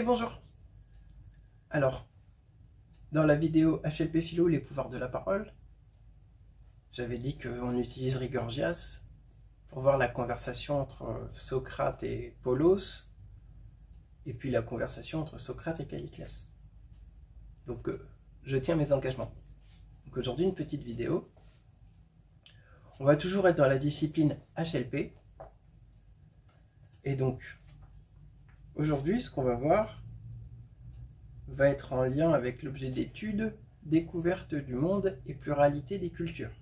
Et bonjour. Alors, dans la vidéo HLP Philo, les pouvoirs de la parole, j'avais dit qu'on utiliserait Gorgias pour voir la conversation entre Socrate et Polos, et puis la conversation entre Socrate et Calliclès. Donc, je tiens mes engagements. Donc aujourd'hui, une petite vidéo. On va toujours être dans la discipline HLP. Et donc, aujourd'hui, ce qu'on va voir va être en lien avec l'objet d'étude, découverte du monde et pluralité des cultures.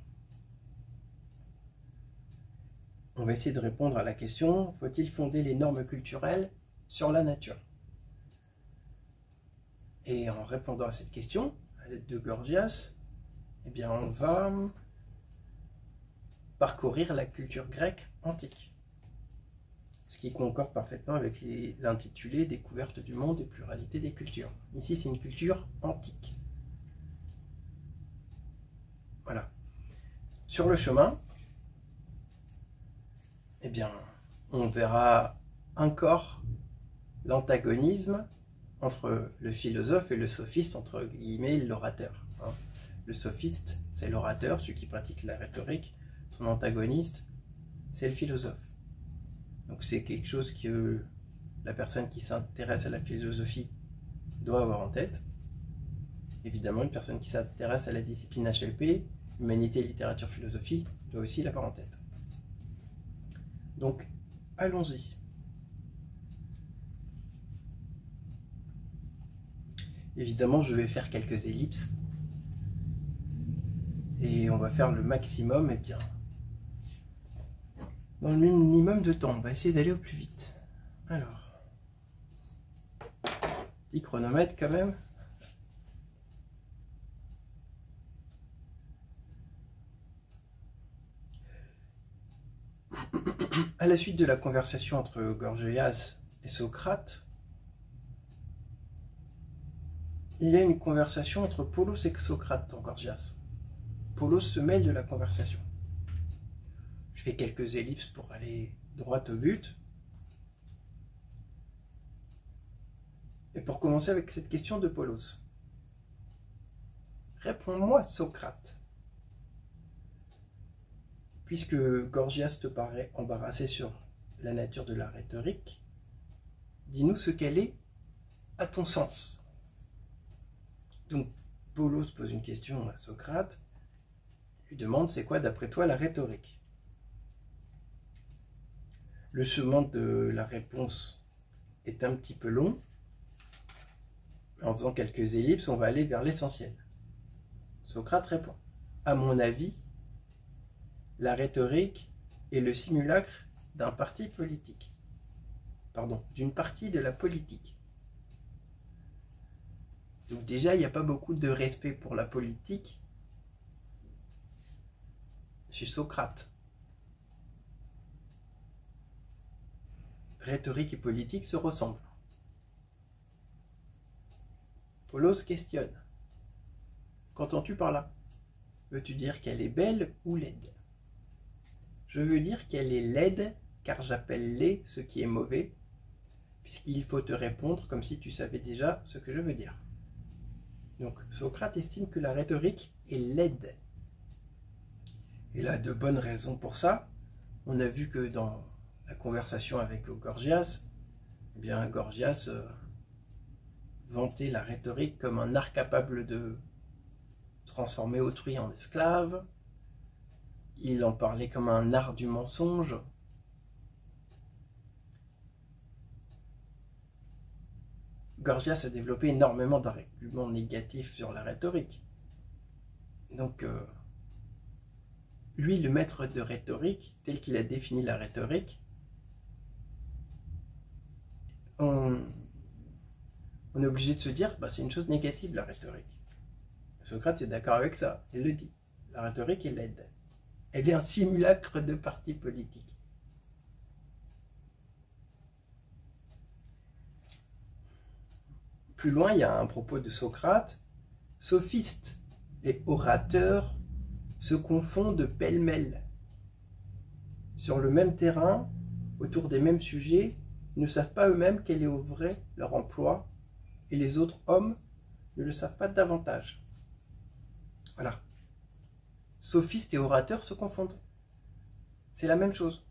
On va essayer de répondre à la question, faut-il fonder les normes culturelles sur la nature? Et en répondant à cette question, à l'aide de Gorgias, eh bien on va parcourir la culture grecque antique. Ce qui concorde parfaitement avec l'intitulé « Découverte du monde et pluralité des cultures ». Ici, c'est une culture antique. Voilà. Sur le chemin, eh bien, on verra encore l'antagonisme entre le philosophe et le sophiste, entre guillemets, l'orateur. Le sophiste, c'est l'orateur, celui qui pratique la rhétorique. Son antagoniste, c'est le philosophe. Donc c'est quelque chose que la personne qui s'intéresse à la philosophie doit avoir en tête. Évidemment, une personne qui s'intéresse à la discipline HLP, humanité, littérature, philosophie, doit aussi l'avoir en tête. Donc, allons-y. Évidemment, je vais faire quelques ellipses. Et on va faire le maximum, et bien, dans le minimum de temps. On va essayer d'aller au plus vite. Alors, petit chronomètre quand même. À la suite de la conversation entre Gorgias et Socrate, il y a une conversation entre Polos et Socrate dans Gorgias. Polos se mêle de la conversation. Je fais quelques ellipses pour aller droit au but. Et pour commencer avec cette question de Polos. Réponds-moi, Socrate. Puisque Gorgias te paraît embarrassé sur la nature de la rhétorique, dis-nous ce qu'elle est à ton sens. Donc, Polos pose une question à Socrate, lui demande c'est quoi d'après toi la rhétorique? Le chemin de la réponse est un petit peu long. En faisant quelques ellipses, on va aller vers l'essentiel. Socrate répond. À mon avis, la rhétorique est le simulacre d'un parti politique. Pardon, d'une partie de la politique. Donc déjà, il n'y a pas beaucoup de respect pour la politique chez Socrate. Rhétorique et politique se ressemblent. Polos questionne. Qu'entends-tu par là? Veux-tu dire qu'elle est belle ou laide? Je veux dire qu'elle est laide, car j'appelle laid ce qui est mauvais, puisqu'il faut te répondre comme si tu savais déjà ce que je veux dire. Donc Socrate estime que la rhétorique est laide. Il a de bonnes raisons pour ça. On a vu que dans la conversation avec Gorgias, eh bien Gorgias vantait la rhétorique comme un art capable de transformer autrui en esclave. Il en parlait comme un art du mensonge. Gorgias a développé énormément d'arguments négatifs sur la rhétorique. Donc, lui, le maître de rhétorique, tel qu'il a défini la rhétorique, on est obligé de se dire, bah, c'est une chose négative la rhétorique. Socrate est d'accord avec ça, il le dit. La rhétorique est laide. Elle est un simulacre de parti politique. Plus loin, il y a un propos de Socrate. Sophistes et orateurs se confondent pêle-mêle. Sur le même terrain, autour des mêmes sujets, ne savent pas eux-mêmes quel est au vrai leur emploi, et les autres hommes ne le savent pas davantage. Voilà. Sophistes et orateurs se confondent. C'est la même chose.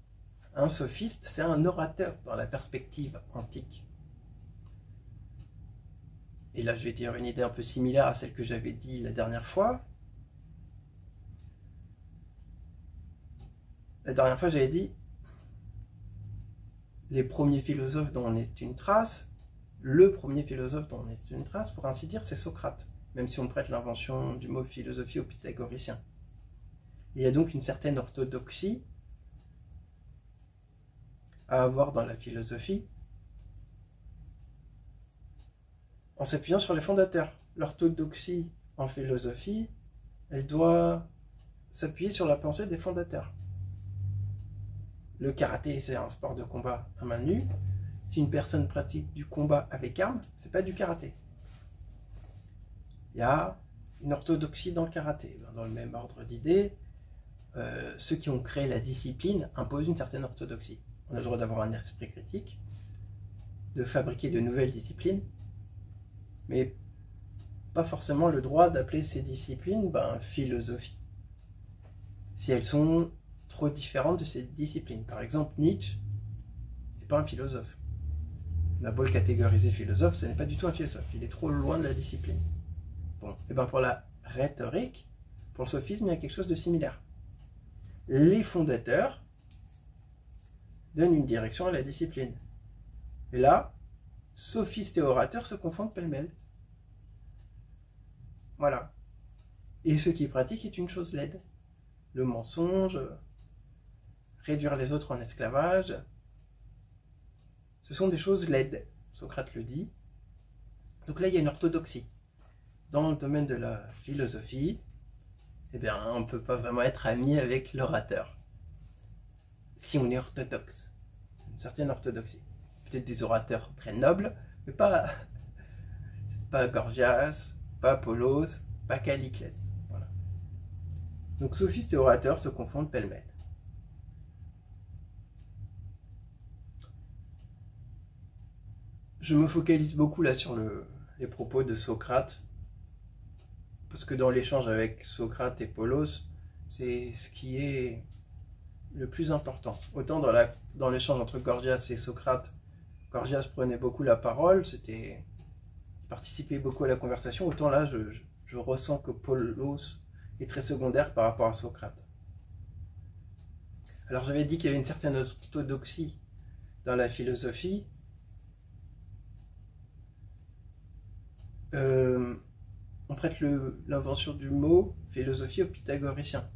Un sophiste, c'est un orateur dans la perspective antique. Et là, je vais dire une idée un peu similaire à celle que j'avais dit la dernière fois. La dernière fois, j'avais dit les premiers philosophes dont on est une trace, le premier philosophe dont on est une trace, pour ainsi dire, c'est Socrate, même si on prête l'invention du mot philosophie aux pythagoriciens. Il y a donc une certaine orthodoxie à avoir dans la philosophie en s'appuyant sur les fondateurs. L'orthodoxie en philosophie, elle doit s'appuyer sur la pensée des fondateurs. Le karaté, c'est un sport de combat à main nue. Si une personne pratique du combat avec armes, c'est pas du karaté. Il y a une orthodoxie dans le karaté. Dans le même ordre d'idées, ceux qui ont créé la discipline imposent une certaine orthodoxie. On a le droit d'avoir un esprit critique, de fabriquer de nouvelles disciplines, mais pas forcément le droit d'appeler ces disciplines philosophie, si elles sont trop différentes de ces disciplines. Par exemple, Nietzsche n'est pas un philosophe. On a beau le catégoriser philosophe, ce n'est pas du tout un philosophe, il est trop loin de la discipline. Bon, et pour la rhétorique, pour le sophisme, il y a quelque chose de similaire. Les fondateurs donnent une direction à la discipline. Et là, sophistes et orateurs se confondent pêle-mêle. Voilà. Et ce qui pratique est une chose laide. Le mensonge, réduire les autres en esclavage, ce sont des choses laides. Socrate le dit. Donc là, il y a une orthodoxie. Dans le domaine de la philosophie, on ne peut pas vraiment être ami avec l'orateur. Si on est orthodoxe. Une certaine orthodoxie. Peut-être des orateurs très nobles, mais pas Gorgias, pas Apollos, pas Calliclès. Voilà. Donc sophistes et orateurs se confondent pêle-mêle. Je me focalise beaucoup là sur les propos de Socrate, parce que dans l'échange avec Socrate et Polos, c'est ce qui est le plus important. Autant dans l'échange entre Gorgias et Socrate, Gorgias prenait beaucoup la parole, participait beaucoup à la conversation, autant là je ressens que Polos est très secondaire par rapport à Socrate. Alors j'avais dit qu'il y avait une certaine orthodoxie dans la philosophie. On prête l'invention du mot philosophie aux pythagoriciens.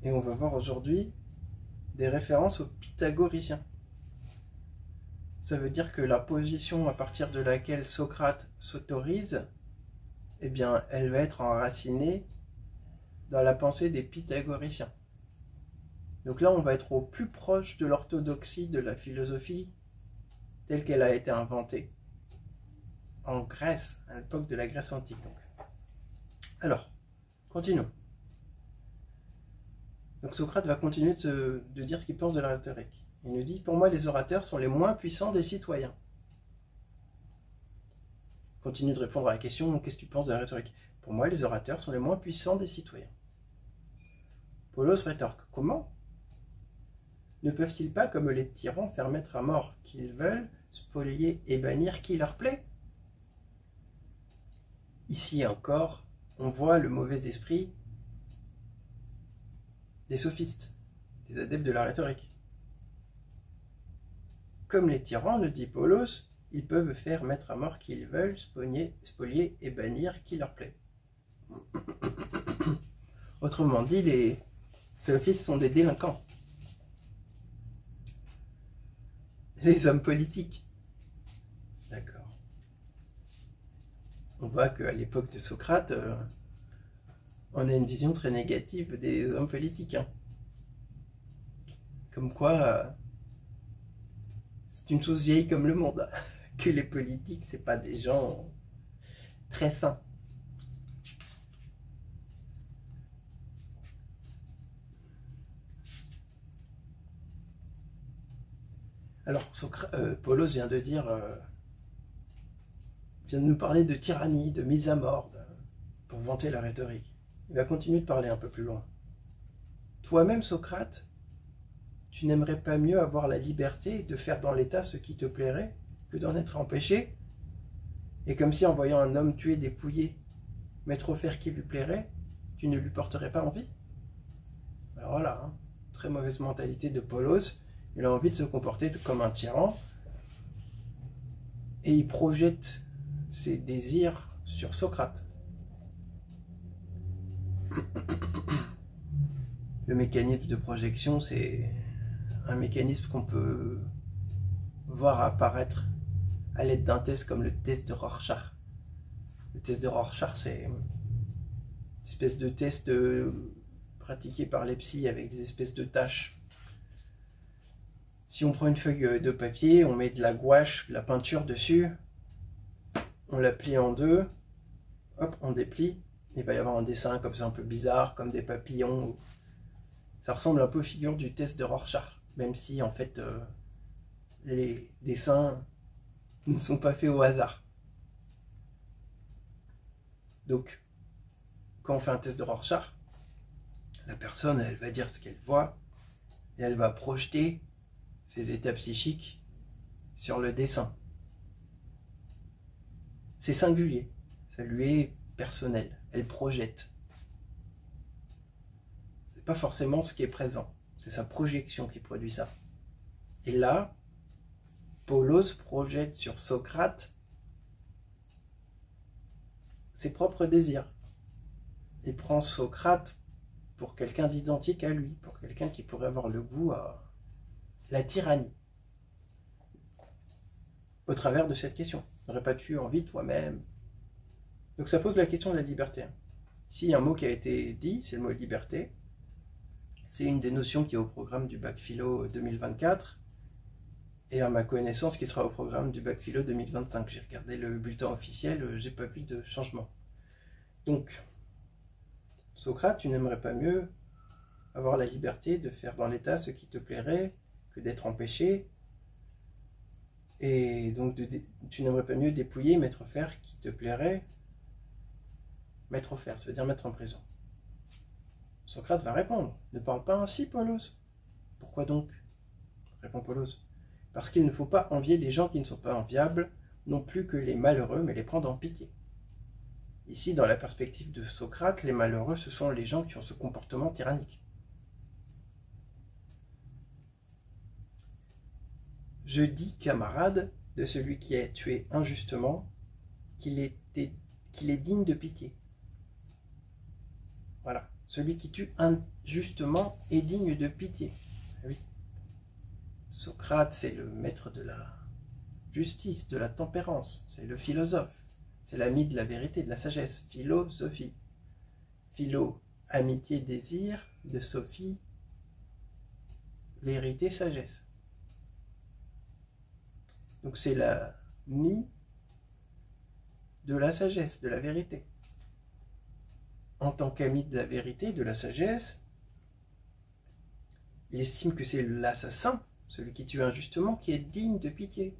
Et on va voir aujourd'hui des références aux pythagoriciens. Ça veut dire que la position à partir de laquelle Socrate s'autorise, elle va être enracinée dans la pensée des pythagoriciens. Donc là, on va être au plus proche de l'orthodoxie de la philosophie telle qu'elle a été inventée en Grèce, à l'époque de la Grèce antique. Donc. Alors, continuons. Donc Socrate va continuer de dire ce qu'il pense de la rhétorique. Il nous dit, pour moi, les orateurs sont les moins puissants des citoyens. Il continue de répondre à la question, qu'est-ce que tu penses de la rhétorique? Pour moi, les orateurs sont les moins puissants des citoyens. Polos rétorque, comment? Ne peuvent-ils pas, comme les tyrans, faire mettre à mort qui ils veulent, spolier et bannir qui leur plaît? Ici encore, on voit le mauvais esprit des sophistes, des adeptes de la rhétorique. Comme les tyrans, le dit Polos, ils peuvent faire mettre à mort qui ils veulent, spolier et bannir qui leur plaît. Autrement dit, les sophistes sont des délinquants. Les hommes politiques. D'accord. On voit qu'à l'époque de Socrate, on a une vision très négative des hommes politiques. Comme quoi, c'est une chose vieille comme le monde, que les politiques, c'est pas des gens très sains. Alors, Paulos vient de dire, vient de nous parler de tyrannie, de mise à mort, pour vanter la rhétorique. Il va continuer de parler un peu plus loin. Toi-même, Socrate, tu n'aimerais pas mieux avoir la liberté de faire dans l'état ce qui te plairait que d'en être empêché? Et comme si en voyant un homme tué, dépouillé, mettre au fer qui lui plairait, tu ne lui porterais pas envie? Alors voilà, hein, très mauvaise mentalité de Paulos. Il a envie de se comporter comme un tyran et il projette ses désirs sur Socrate. Le mécanisme de projection, c'est un mécanisme qu'on peut voir apparaître à l'aide d'un test comme le test de Rorschach. Le test de Rorschach, c'est une espèce de test pratiqué par les psys avec des espèces de taches. Si on prend une feuille de papier, on met de la gouache, de la peinture dessus, on la plie en deux, hop, on déplie, il va y avoir un dessin comme ça un peu bizarre, comme des papillons. Ça ressemble un peu aux figures du test de Rorschach, même si en fait les dessins ne sont pas faits au hasard. Donc, quand on fait un test de Rorschach, la personne, elle va dire ce qu'elle voit, et elle va projeter ses états psychiques sur le dessin. C'est singulier, ça lui est personnel, elle projette. C'est pas forcément ce qui est présent, c'est sa projection qui produit ça. Et là, Paulos projette sur Socrate ses propres désirs. Il prend Socrate pour quelqu'un d'identique à lui, pour quelqu'un qui pourrait avoir le goût à la tyrannie. Au travers de cette question, n'aurais pas tu envie toi-même? Donc ça pose la question de la liberté. S'il y a un mot qui a été dit, c'est le mot liberté. C'est une des notions qui est au programme du bac philo 2024 et à ma connaissance qui sera au programme du bac philo 2025. J'ai regardé le bulletin officiel, j'ai pas vu de changement. Donc, Socrate, tu n'aimerais pas mieux avoir la liberté de faire dans l'état ce qui te plairait que d'être empêché, et donc tu n'aimerais pas mieux dépouiller, mettre au fer qui te plairait. Mettre au fer, ça veut dire mettre en prison. Socrate va répondre, ne parle pas ainsi, Paulos. Pourquoi donc? Répond Paulos. Parce qu'il ne faut pas envier les gens qui ne sont pas enviables, non plus que les malheureux, mais les prendre en pitié. Ici, dans la perspective de Socrate, les malheureux, ce sont les gens qui ont ce comportement tyrannique. Je dis, camarade, de celui qui est tué injustement, qu'il est digne de pitié. Voilà, celui qui tue injustement est digne de pitié. Oui. Socrate, c'est le maître de la justice, de la tempérance, c'est le philosophe, c'est l'ami de la vérité, de la sagesse, philosophie. Philo, amitié, désir, de Sophie, vérité, sagesse. Donc c'est l'ami de la sagesse, de la vérité. En tant qu'ami de la vérité, de la sagesse, il estime que c'est l'assassin, celui qui tue injustement, qui est digne de pitié.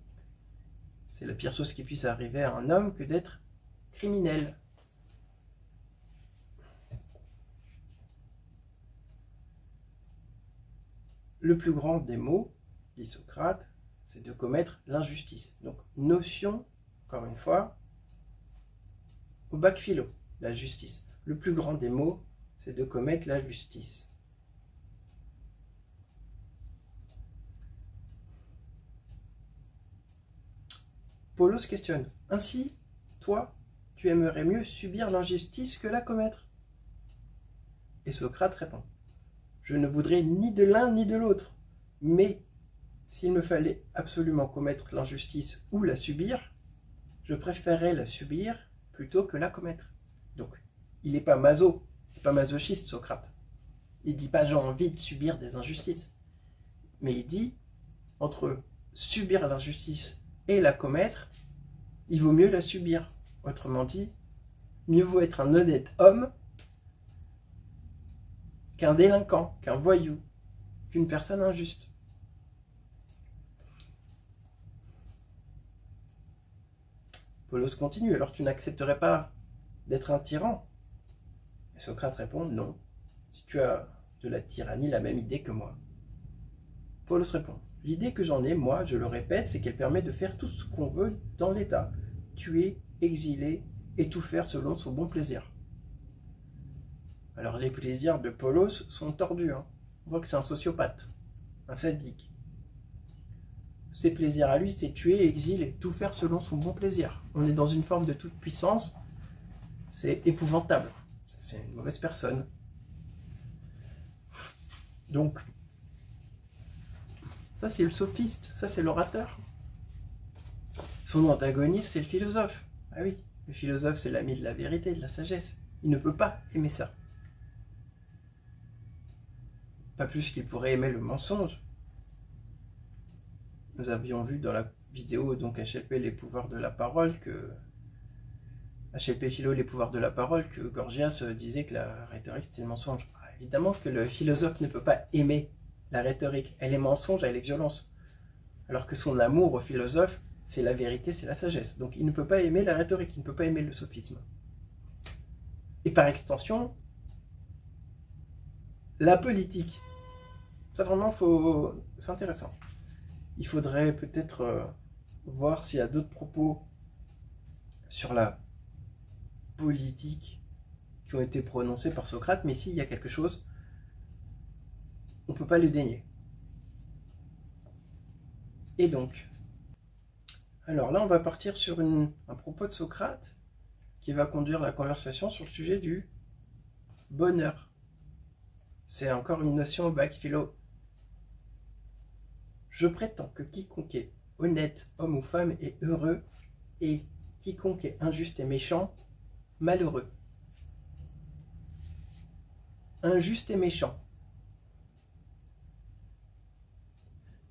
C'est la pire chose qui puisse arriver à un homme que d'être criminel. Le plus grand des maux, dit Socrate, c'est de commettre l'injustice. Donc, notion, encore une fois, au bac philo, la justice. Le plus grand des maux, c'est de commettre la justice. Paulos questionne. Ainsi, toi, tu aimerais mieux subir l'injustice que la commettre? Et Socrate répond. Je ne voudrais ni de l'un ni de l'autre, mais s'il me fallait absolument commettre l'injustice ou la subir, je préférerais la subir plutôt que la commettre. Donc, il n'est pas masochiste, Socrate. Il ne dit pas j'ai envie de subir des injustices. Mais il dit, entre subir l'injustice et la commettre, il vaut mieux la subir. Autrement dit, mieux vaut être un honnête homme qu'un délinquant, qu'un voyou, qu'une personne injuste. Polos continue, alors tu n'accepterais pas d'être un tyran? Et Socrate répond, non, si tu as de la tyrannie la même idée que moi. Polos répond, l'idée que j'en ai, moi, je le répète, c'est qu'elle permet de faire tout ce qu'on veut dans l'État, tuer, exiler et tout faire selon son bon plaisir. Alors les plaisirs de Polos sont tordus, hein. On voit que c'est un sociopathe, un sadique. Ses plaisirs à lui, c'est tuer, exiler, tout faire selon son bon plaisir. On est dans une forme de toute puissance, c'est épouvantable. C'est une mauvaise personne. Donc, ça c'est le sophiste, ça c'est l'orateur. Son antagoniste, c'est le philosophe. Ah oui, le philosophe c'est l'ami de la vérité, de la sagesse. Il ne peut pas aimer ça. Pas plus qu'il pourrait aimer le mensonge. Nous avions vu dans la vidéo donc HLP les pouvoirs de la parole que HLP Philo les pouvoirs de la parole que Gorgias disait que la rhétorique c'était le mensonge. Évidemment que le philosophe ne peut pas aimer la rhétorique, elle est mensonge, elle est violence. Alors que son amour au philosophe, c'est la vérité, c'est la sagesse. Donc il ne peut pas aimer la rhétorique, il ne peut pas aimer le sophisme. Et par extension, la politique. Ça vraiment, c'est intéressant. Il faudrait peut-être voir s'il y a d'autres propos sur la politique qui ont été prononcés par Socrate, mais s'il y a quelque chose, on ne peut pas le dénier. Et donc, alors là on va partir sur un propos de Socrate qui va conduire la conversation sur le sujet du bonheur. C'est encore une notion au bac philo. Je prétends que quiconque est honnête, homme ou femme, est heureux, et quiconque est injuste et méchant, malheureux. Injuste et méchant.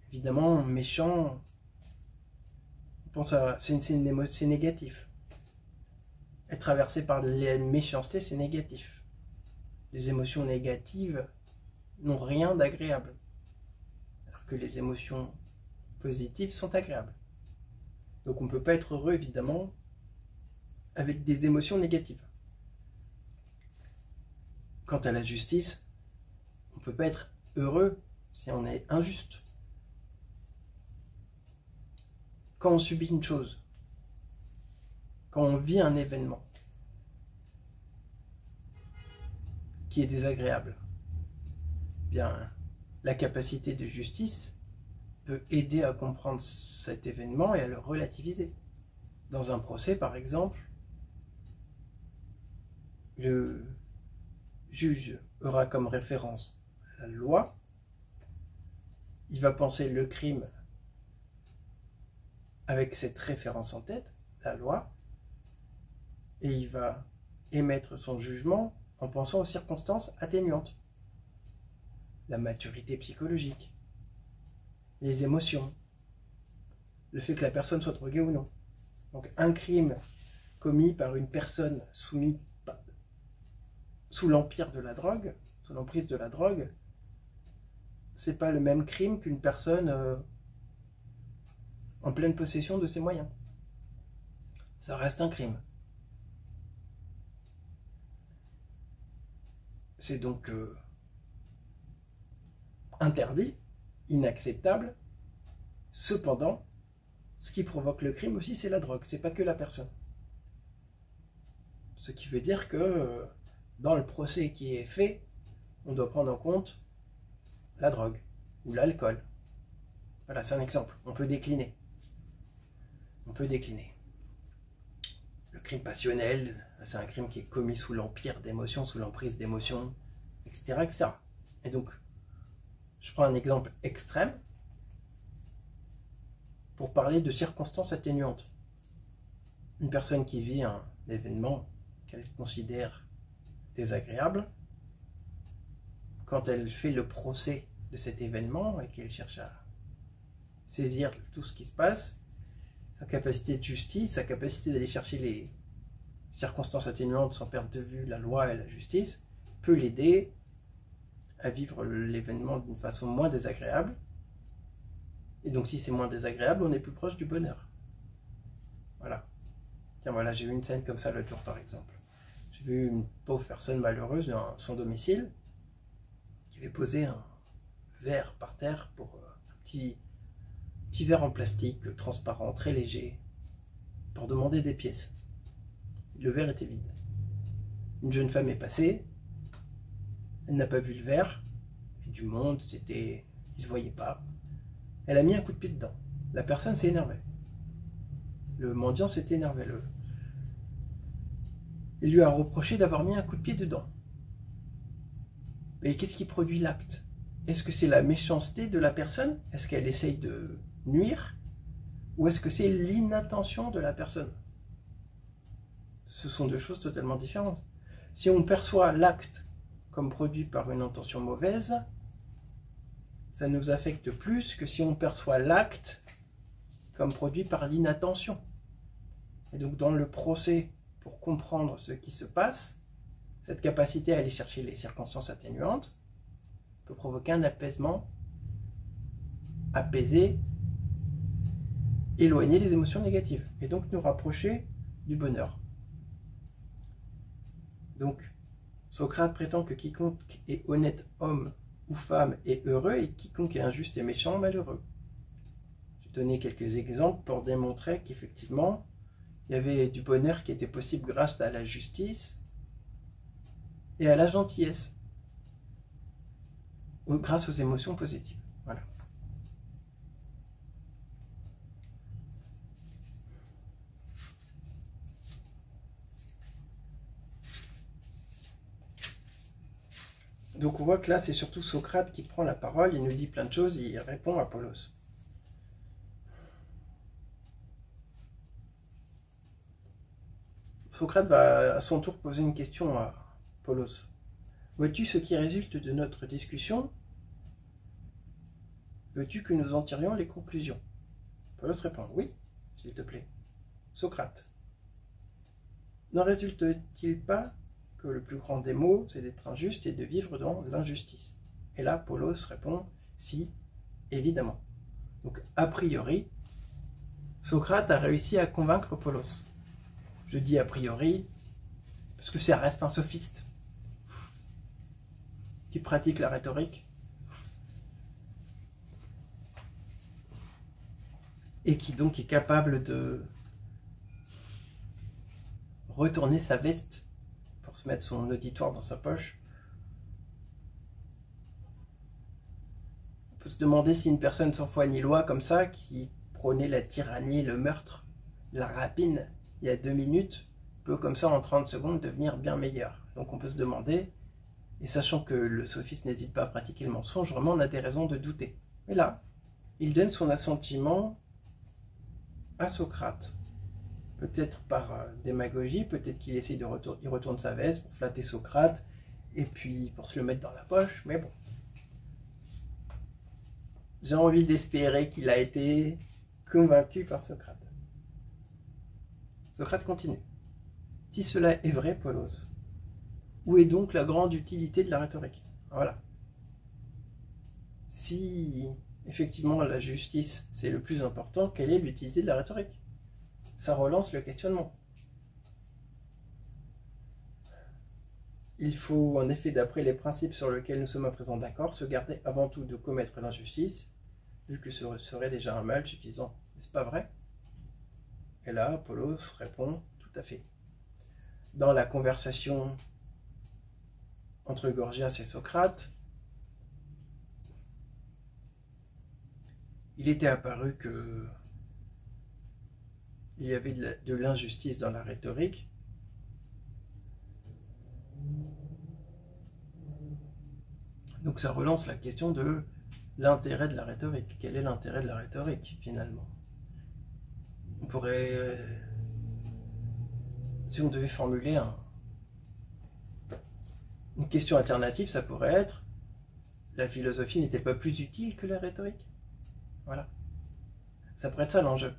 Évidemment, méchant, on pense à, c'est négatif. Être traversé par la méchanceté, c'est négatif. Les émotions négatives n'ont rien d'agréable, alors que les émotions positives sont agréables. Donc on ne peut pas être heureux, évidemment, avec des émotions négatives. Quant à la justice, on ne peut pas être heureux si on est injuste. Quand on subit une chose, quand on vit un événement qui est désagréable, bien, la capacité de justice peut aider à comprendre cet événement et à le relativiser. Dans un procès, par exemple, le juge aura comme référence la loi, il va penser le crime avec cette référence en tête, la loi, et il va émettre son jugement en pensant aux circonstances atténuantes. La maturité psychologique, les émotions, le fait que la personne soit droguée ou non. Donc un crime commis par une personne soumise sous l'empire de la drogue, sous l'emprise de la drogue, c'est pas le même crime qu'une personne en pleine possession de ses moyens. Ça reste un crime. C'est donc interdit, inacceptable. Cependant, ce qui provoque le crime aussi, c'est la drogue, c'est pas que la personne. Ce qui veut dire que dans le procès qui est fait, on doit prendre en compte la drogue ou l'alcool. Voilà, c'est un exemple. On peut décliner. On peut décliner. Le crime passionnel, c'est un crime qui est commis sous l'empire d'émotions, sous l'emprise d'émotions, etc., etc. Et donc, je prends un exemple extrême pour parler de circonstances atténuantes. Une personne qui vit un événement qu'elle considère désagréable, quand elle fait le procès de cet événement et qu'elle cherche à saisir tout ce qui se passe, sa capacité de justice, sa capacité d'aller chercher les circonstances atténuantes sans perdre de vue la loi et la justice, peut l'aider à vivre l'événement d'une façon moins désagréable. Et donc si c'est moins désagréable, on est plus proche du bonheur. Voilà. Tiens, voilà, j'ai eu une scène comme ça l'autre jour, par exemple. J'ai vu une pauvre personne malheureuse dans son domicile qui avait posé un verre par terre pour un petit verre en plastique transparent, très léger, pour demander des pièces. Le verre était vide. Une jeune femme est passée, elle n'a pas vu le verre, et du monde, il se voyait pas. Elle a mis un coup de pied dedans. La personne s'est énervée. Le mendiant s'est énervé. Il lui a reproché d'avoir mis un coup de pied dedans. Et qu'est-ce qui produit l'acte? Est-ce que c'est la méchanceté de la personne? Est-ce qu'elle essaye de nuire? Ou est-ce que c'est l'inattention de la personne? Ce sont deux choses totalement différentes. Si on perçoit l'acte comme produit par une intention mauvaise, ça nous affecte plus que si on perçoit l'acte comme produit par l'inattention. Et donc dans le procès, pour comprendre ce qui se passe, cette capacité à aller chercher les circonstances atténuantes peut provoquer un apaisement, apaiser, éloigner les émotions négatives, et donc nous rapprocher du bonheur. Donc, Socrate prétend que quiconque est honnête homme ou femme est heureux, et quiconque est injuste et méchant malheureux. Je vais donner quelques exemples pour démontrer qu'effectivement, il y avait du bonheur qui était possible grâce à la justice et à la gentillesse, ou grâce aux émotions positives. Voilà. Donc on voit que là, c'est surtout Socrate qui prend la parole, il nous dit plein de choses, il répond à Polos. Socrate va à son tour poser une question à Polos. Vois-tu ce qui résulte de notre discussion? Veux-tu que nous en tirions les conclusions? Polos répond, oui, s'il te plaît. Socrate. N'en résulte-t-il pas que le plus grand des maux, c'est d'être injuste et de vivre dans l'injustice? Et là, Polos répond, si, évidemment. Donc, a priori, Socrate a réussi à convaincre Polos. Je dis a priori, parce que ça reste un sophiste qui pratique la rhétorique et qui donc est capable de retourner sa veste pour se mettre son auditoire dans sa poche. On peut se demander si une personne sans foi ni loi comme ça, qui prônait la tyrannie, le meurtre, la rapine, il y a 2 minutes, peut comme ça en 30 secondes devenir bien meilleur. Donc on peut se demander, et sachant que le sophiste n'hésite pas à pratiquer le mensonge, vraiment on a des raisons de douter. Mais là, il donne son assentiment à Socrate. Peut-être par démagogie, peut-être qu'il essaye il retourne sa veste pour flatter Socrate, et puis pour se le mettre dans la poche, mais bon. J'ai envie d'espérer qu'il a été convaincu par Socrate. Socrate continue. Si cela est vrai, Polos, où est donc la grande utilité de la rhétorique? Voilà. Si effectivement la justice c'est le plus important, quelle est l'utilité de la rhétorique? Ça relance le questionnement. Il faut en effet, d'après les principes sur lesquels nous sommes à présent d'accord, se garder avant tout de commettre l'injustice, vu que ce serait déjà un mal suffisant. N'est-ce pas vrai? Et là, Polos répond tout à fait. Dans la conversation entre Gorgias et Socrate, il était apparu que il y avait de l'injustice dans la rhétorique. Donc ça relance la question de l'intérêt de la rhétorique. Quel est l'intérêt de la rhétorique, finalement? On pourrait... si on devait formuler une question alternative, ça pourrait être: la philosophie n'était pas plus utile que la rhétorique? Voilà. Ça pourrait être ça l'enjeu.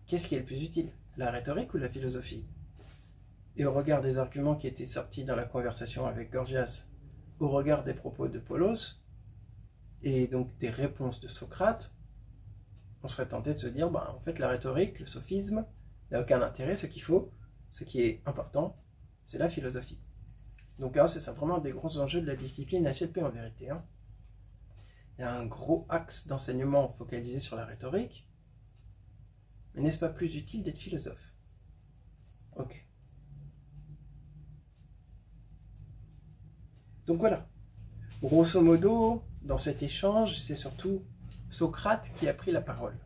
Qu'est-ce qui est le plus utile? La rhétorique ou la philosophie? Et au regard des arguments qui étaient sortis dans la conversation avec Gorgias, au regard des propos de Polos, et donc des réponses de Socrate, on serait tenté de se dire, en fait la rhétorique, le sophisme, n'a aucun intérêt. Ce qu'il faut, ce qui est important, c'est la philosophie. Donc là, c'est simplement un des grands enjeux de la discipline HLP en vérité. Hein. Il y a un gros axe d'enseignement focalisé sur la rhétorique. Mais n'est-ce pas plus utile d'être philosophe? Ok. Donc voilà. Grosso modo, dans cet échange, c'est surtout Socrate qui a pris la parole.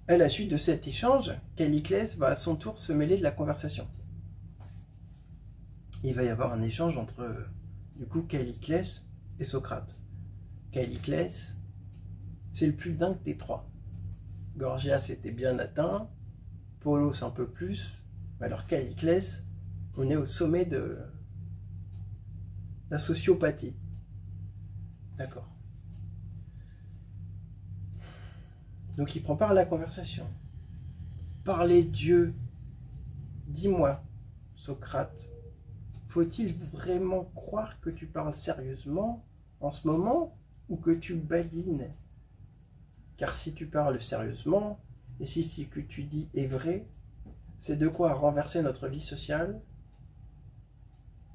À la suite de cet échange, Calliclès va à son tour se mêler de la conversation. Il va y avoir un échange entre, du coup, Calliclès et Socrate. Calliclès, c'est le plus dingue des trois. Gorgias était bien atteint, Polos un peu plus, mais alors Calliclès, on est au sommet de la sociopathie. D'accord. Donc il prend part à la conversation. Parler Dieu, dis-moi, Socrate, faut-il vraiment croire que tu parles sérieusement en ce moment ou que tu badines? Car si tu parles sérieusement, et si ce que tu dis est vrai, c'est de quoi renverser notre vie sociale,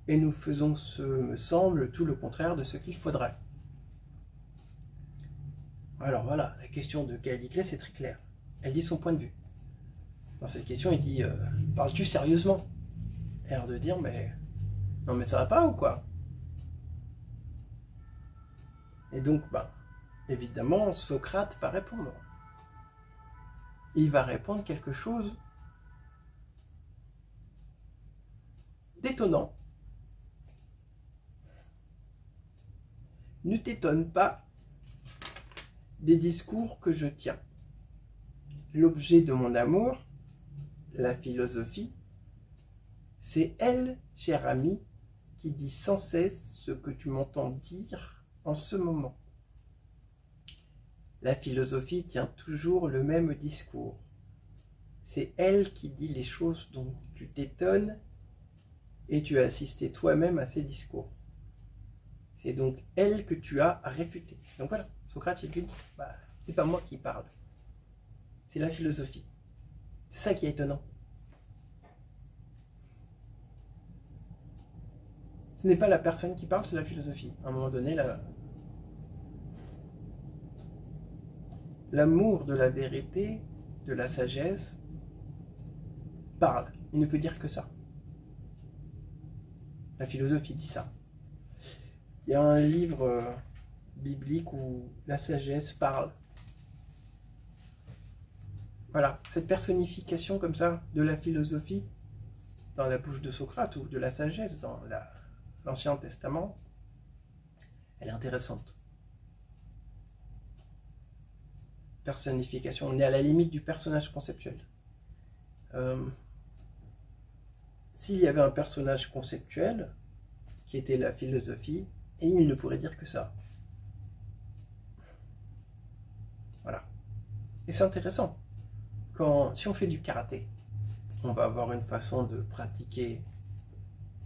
et nous faisons, ce me semble, tout le contraire de ce qu'il faudrait. Alors voilà, la question de Calliclès est très claire. Elle dit son point de vue. Dans cette question, il dit parles-tu sérieusement? Air de dire non mais ça va pas ou quoi? Et donc, évidemment, Socrate va répondre. Il va répondre quelque chose d'étonnant. Ne t'étonne pas des discours que je tiens. L'objet de mon amour, la philosophie, c'est elle, cher ami, qui dit sans cesse ce que tu m'entends dire en ce moment. La philosophie tient toujours le même discours. C'est elle qui dit les choses dont tu t'étonnes et tu as assisté toi-même à ces discours. C'est donc elle que tu as réfuté. Donc voilà, Socrate, il lui dit, c'est pas moi qui parle, c'est la philosophie. C'est ça qui est étonnant. Ce n'est pas la personne qui parle, c'est la philosophie. À un moment donné, l'amour de la vérité, de la sagesse, parle. Il ne peut dire que ça. La philosophie dit ça. Il y a un livre biblique où la sagesse parle. Voilà, cette personnification comme ça de la philosophie dans la bouche de Socrate ou de la sagesse dans l'Ancien Testament, elle est intéressante. Personnification, on est à la limite du personnage conceptuel. S'il y avait un personnage conceptuel qui était la philosophie, et il ne pourrait dire que ça. Voilà. Et c'est intéressant. Si on fait du karaté, on va avoir une façon de pratiquer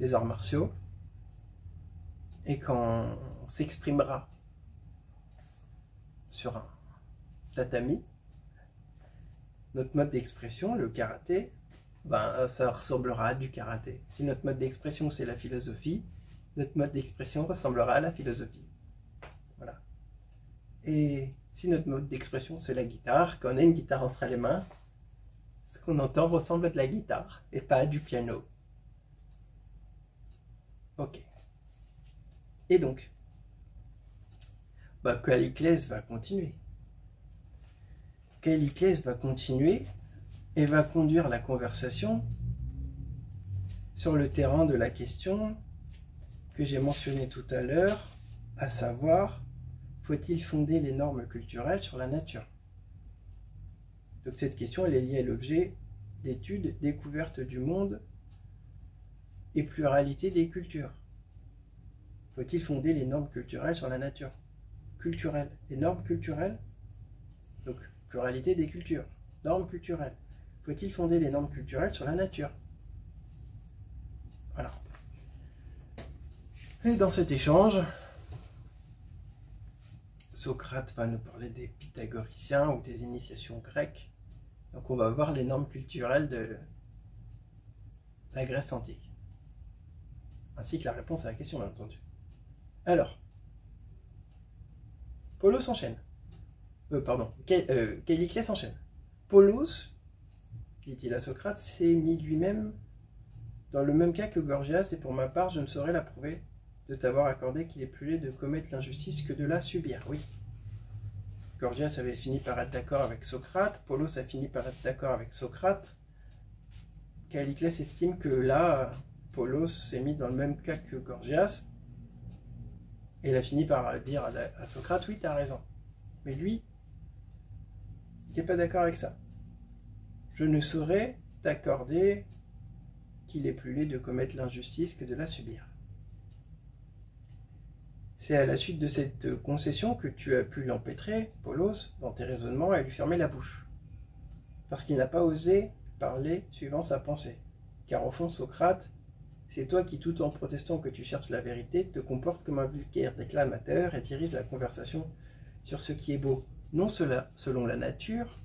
les arts martiaux, et quand on s'exprimera sur un tatami, notre mode d'expression, le karaté, ça ressemblera à du karaté. Si notre mode d'expression c'est la philosophie, notre mode d'expression ressemblera à la philosophie. Voilà. Et si notre mode d'expression c'est la guitare, quand on a une guitare entre les mains, ce qu'on entend ressemble à de la guitare et pas à du piano. Ok. Et donc, Calliclès va continuer. Calliclès va continuer et va conduire la conversation sur le terrain de la question que j'ai mentionnée tout à l'heure, à savoir, faut-il fonder les normes culturelles sur la nature? Donc cette question, elle est liée à l'objet d'étude, découverte du monde et pluralité des cultures. Faut-il fonder les normes culturelles sur la nature? Culturelles. Les normes culturelles, donc pluralité des cultures. Normes culturelles. Faut-il fonder les normes culturelles sur la nature? Voilà. Et dans cet échange, Socrate va nous parler des pythagoriciens ou des initiations grecques. Donc on va voir les normes culturelles de la Grèce antique. Ainsi que la réponse à la question, bien entendu. Alors, Polos enchaîne. Calliclès enchaîne. Polos, dit-il à Socrate, s'est mis lui-même dans le même cas que Gorgias, et pour ma part, je ne saurais l'approuver de t'avoir accordé qu'il est plus laid de commettre l'injustice que de la subir. Oui. Gorgias avait fini par être d'accord avec Socrate, Polos a fini par être d'accord avec Socrate. Calliclès estime que là, Polos s'est mis dans le même cas que Gorgias, et il a fini par dire à Socrate, oui, t'as raison. Mais lui, il n'est pas d'accord avec ça. Je ne saurais t'accorder qu'il est plus laid de commettre l'injustice que de la subir. C'est à la suite de cette concession que tu as pu l'empêtrer, Polos, dans tes raisonnements et lui fermer la bouche. Parce qu'il n'a pas osé parler suivant sa pensée. Car au fond, Socrate, c'est toi qui, tout en protestant que tu cherches la vérité, te comportes comme un vulgaire déclamateur et dirige la conversation sur ce qui est beau, non selon la nature,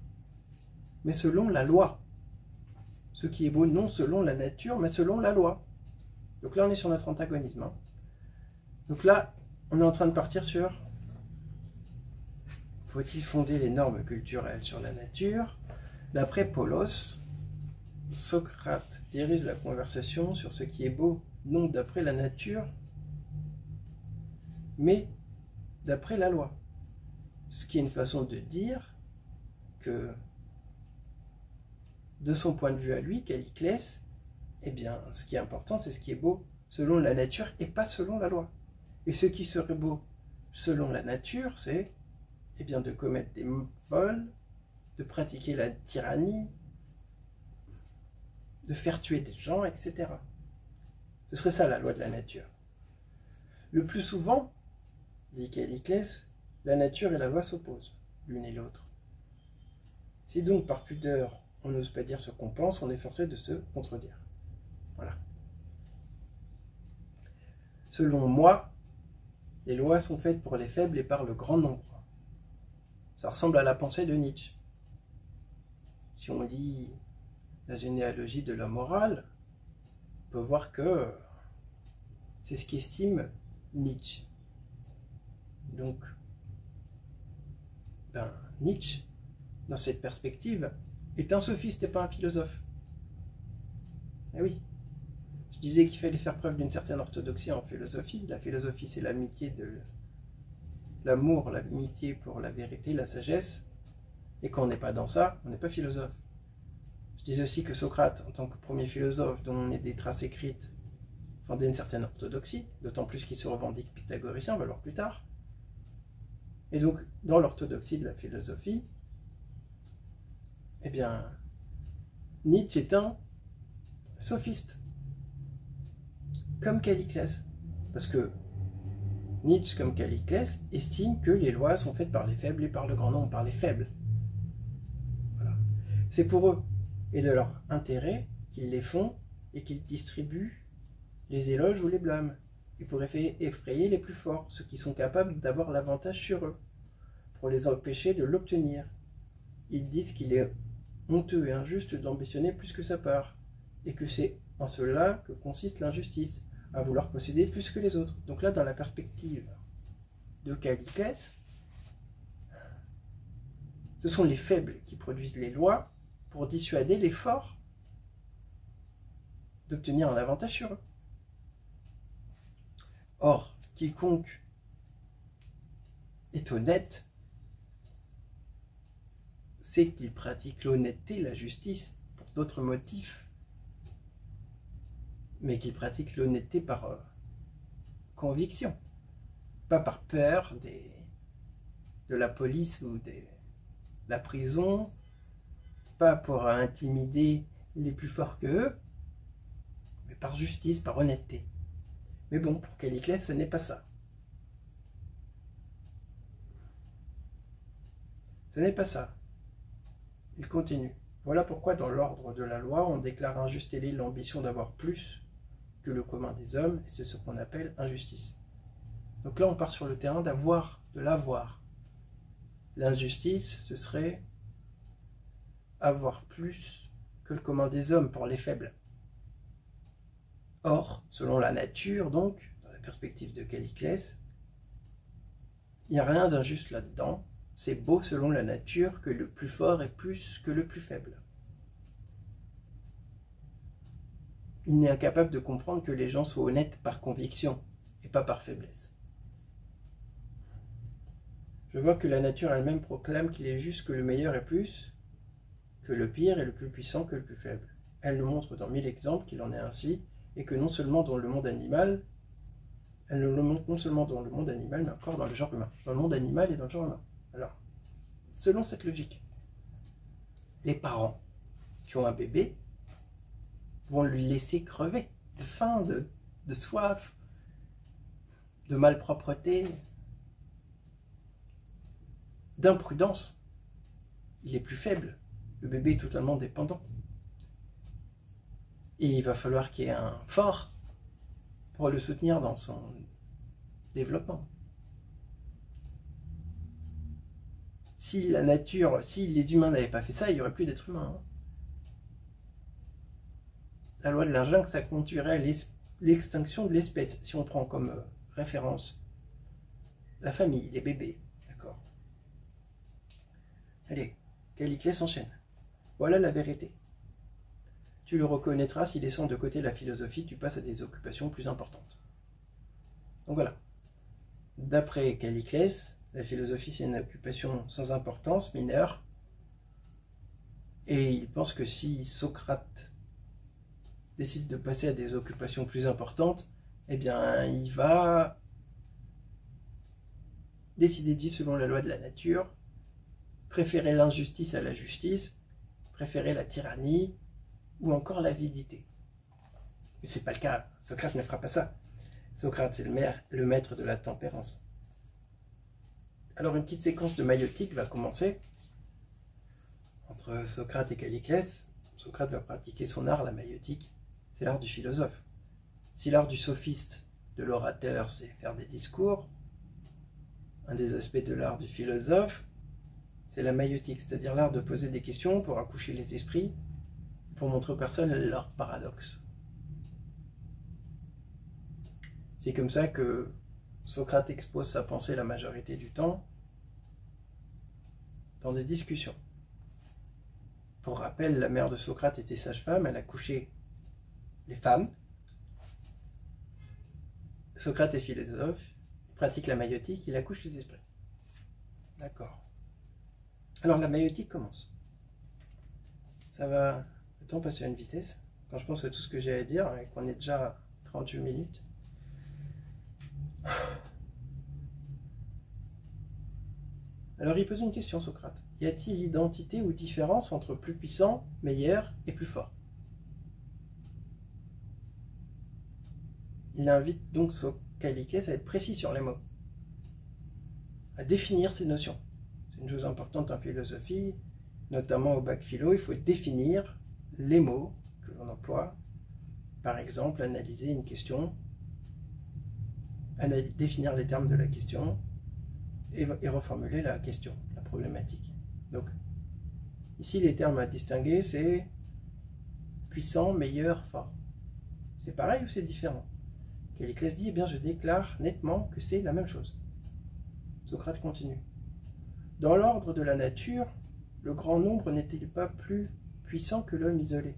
mais selon la loi. Ce qui est beau non selon la nature, mais selon la loi. Donc là, on est sur notre antagonisme. Donc là, on est en train de partir sur faut-il fonder les normes culturelles sur la nature? D'après Polos, Socrate dirige la conversation sur ce qui est beau, non d'après la nature, mais d'après la loi. Ce qui est une façon de dire que, de son point de vue à lui, Calliclès, eh bien, ce qui est important, c'est ce qui est beau selon la nature et pas selon la loi. Et ce qui serait beau selon la nature, c'est eh bien, de commettre des vols, de pratiquer la tyrannie, de faire tuer des gens, etc. Ce serait ça la loi de la nature. Le plus souvent, dit Calliclès, la nature et la loi s'opposent, l'une et l'autre. Si donc par pudeur on n'ose pas dire ce qu'on pense, on est forcé de se contredire. Voilà. Selon moi, les lois sont faites pour les faibles et par le grand nombre. Ça ressemble à la pensée de Nietzsche. Si on lit la généalogie de la morale, on peut voir que c'est ce qu'estime Nietzsche. Donc, Nietzsche, dans cette perspective, est un sophiste et pas un philosophe. Eh oui. Je disais qu'il fallait faire preuve d'une certaine orthodoxie en philosophie. La philosophie, c'est l'amitié de l'amour, l'amitié pour la vérité, la sagesse. Et quand on n'est pas dans ça, on n'est pas philosophe. Je disais aussi que Socrate, en tant que premier philosophe dont on ait des traces écrites, fondait une certaine orthodoxie, d'autant plus qu'il se revendique pythagoricien, on va le voir plus tard. Et donc, dans l'orthodoxie de la philosophie, eh bien, Nietzsche est un sophiste, comme Calliclès. Parce que Nietzsche, comme Calliclès, estime que les lois sont faites par les faibles et par le grand nombre, par les faibles. Voilà. C'est pour eux et de leur intérêt qu'ils les font et qu'ils distribuent les éloges ou les blâmes, et pour effrayer les plus forts, ceux qui sont capables d'avoir l'avantage sur eux, pour les empêcher de l'obtenir. Ils disent qu'il est honteux et injuste d'ambitionner plus que sa part, et que c'est en cela que consiste l'injustice, à vouloir posséder plus que les autres. Donc là, dans la perspective de Calliclès, ce sont les faibles qui produisent les lois pour dissuader les forts d'obtenir un avantage sur eux. Or, quiconque est honnête sait qu'il pratique l'honnêteté, la justice, pour d'autres motifs, mais qu'il pratique l'honnêteté par conviction, pas par peur de la police ou de la prison, pas pour intimider les plus forts que eux, mais par justice, par honnêteté. Mais bon, pour Calliclès, ce n'est pas ça. Ce n'est pas ça. Il continue. Voilà pourquoi dans l'ordre de la loi, on déclare injuste et laid l'ambition d'avoir plus que le commun des hommes, et c'est ce qu'on appelle injustice. Donc là, on part sur le terrain d'avoir, de l'avoir. L'injustice, ce serait avoir plus que le commun des hommes pour les faibles. Or, selon la nature, donc, dans la perspective de Calliclès, il n'y a rien d'injuste là-dedans. C'est beau selon la nature que le plus fort est plus que le plus faible. Il n'est incapable de comprendre que les gens soient honnêtes par conviction et pas par faiblesse. Je vois que la nature elle-même proclame qu'il est juste que le meilleur est plus que le pire et le plus puissant que le plus faible. Elle nous montre dans 1000 exemples qu'il en est ainsi, et que non seulement dans le monde animal, elle nous le montre non seulement dans le monde animal, mais encore dans le genre humain. Dans le monde animal et dans le genre humain. Alors, selon cette logique, les parents qui ont un bébé vont lui laisser crever de faim, de soif, de malpropreté, d'imprudence. Il est plus faible. Le bébé est totalement dépendant. Et il va falloir qu'il y ait un fort pour le soutenir dans son développement. Si la nature, si les humains n'avaient pas fait ça, il n'y aurait plus d'êtres humains. La loi de la jungle, ça conduirait à l'extinction de l'espèce, si on prend comme référence la famille, les bébés. D'accord. Allez, Calliclès enchaîne. Voilà la vérité. Tu le reconnaîtras si, laissant de côté la philosophie, tu passes à des occupations plus importantes. Donc voilà. D'après Calliclès, la philosophie c'est une occupation sans importance, mineure, et il pense que si Socrate décide de passer à des occupations plus importantes, eh bien il va décider de vivre selon la loi de la nature, préférer l'injustice à la justice, préférer la tyrannie, ou encore l'avidité. Mais c'est pas le cas, Socrate ne fera pas ça. Socrate, c'est le maître de la tempérance. Alors une petite séquence de maïeutique va commencer entre Socrate et Calliclès. Socrate va pratiquer son art, la maïeutique. C'est l'art du philosophe. Si l'art du sophiste, de l'orateur, c'est faire des discours, un des aspects de l'art du philosophe, c'est la maïeutique, c'est-à-dire l'art de poser des questions pour accoucher les esprits, pour montrer aux personnes leur paradoxe. C'est comme ça que Socrate expose sa pensée la majorité du temps dans des discussions. Pour rappel, la mère de Socrate était sage-femme, elle a couché les femmes. Socrate est philosophe, il pratique la maïeutique, il accouche les esprits. D'accord. Alors la maïeutique commence. Ça va... Le temps passe à une vitesse. Quand je pense à tout ce que j'ai à dire, et qu'on est déjà à 38 minutes. Alors il pose une question, Socrate. Y a-t-il identité ou différence entre plus puissant, meilleur et plus fort? Il invite donc Calliclès à être précis sur les mots, à définir ces notions. C'est une chose importante en philosophie, notamment au bac philo, il faut définir les mots que l'on emploie. Par exemple, analyser une question, définir les termes de la question et reformuler la question, la problématique. Donc, ici, les termes à distinguer, c'est puissant, meilleur, fort. C'est pareil ou c'est différent? Calliclès dit, eh bien, je déclare nettement que c'est la même chose. Socrate continue. Dans l'ordre de la nature, le grand nombre n'est-il pas plus puissant que l'homme isolé,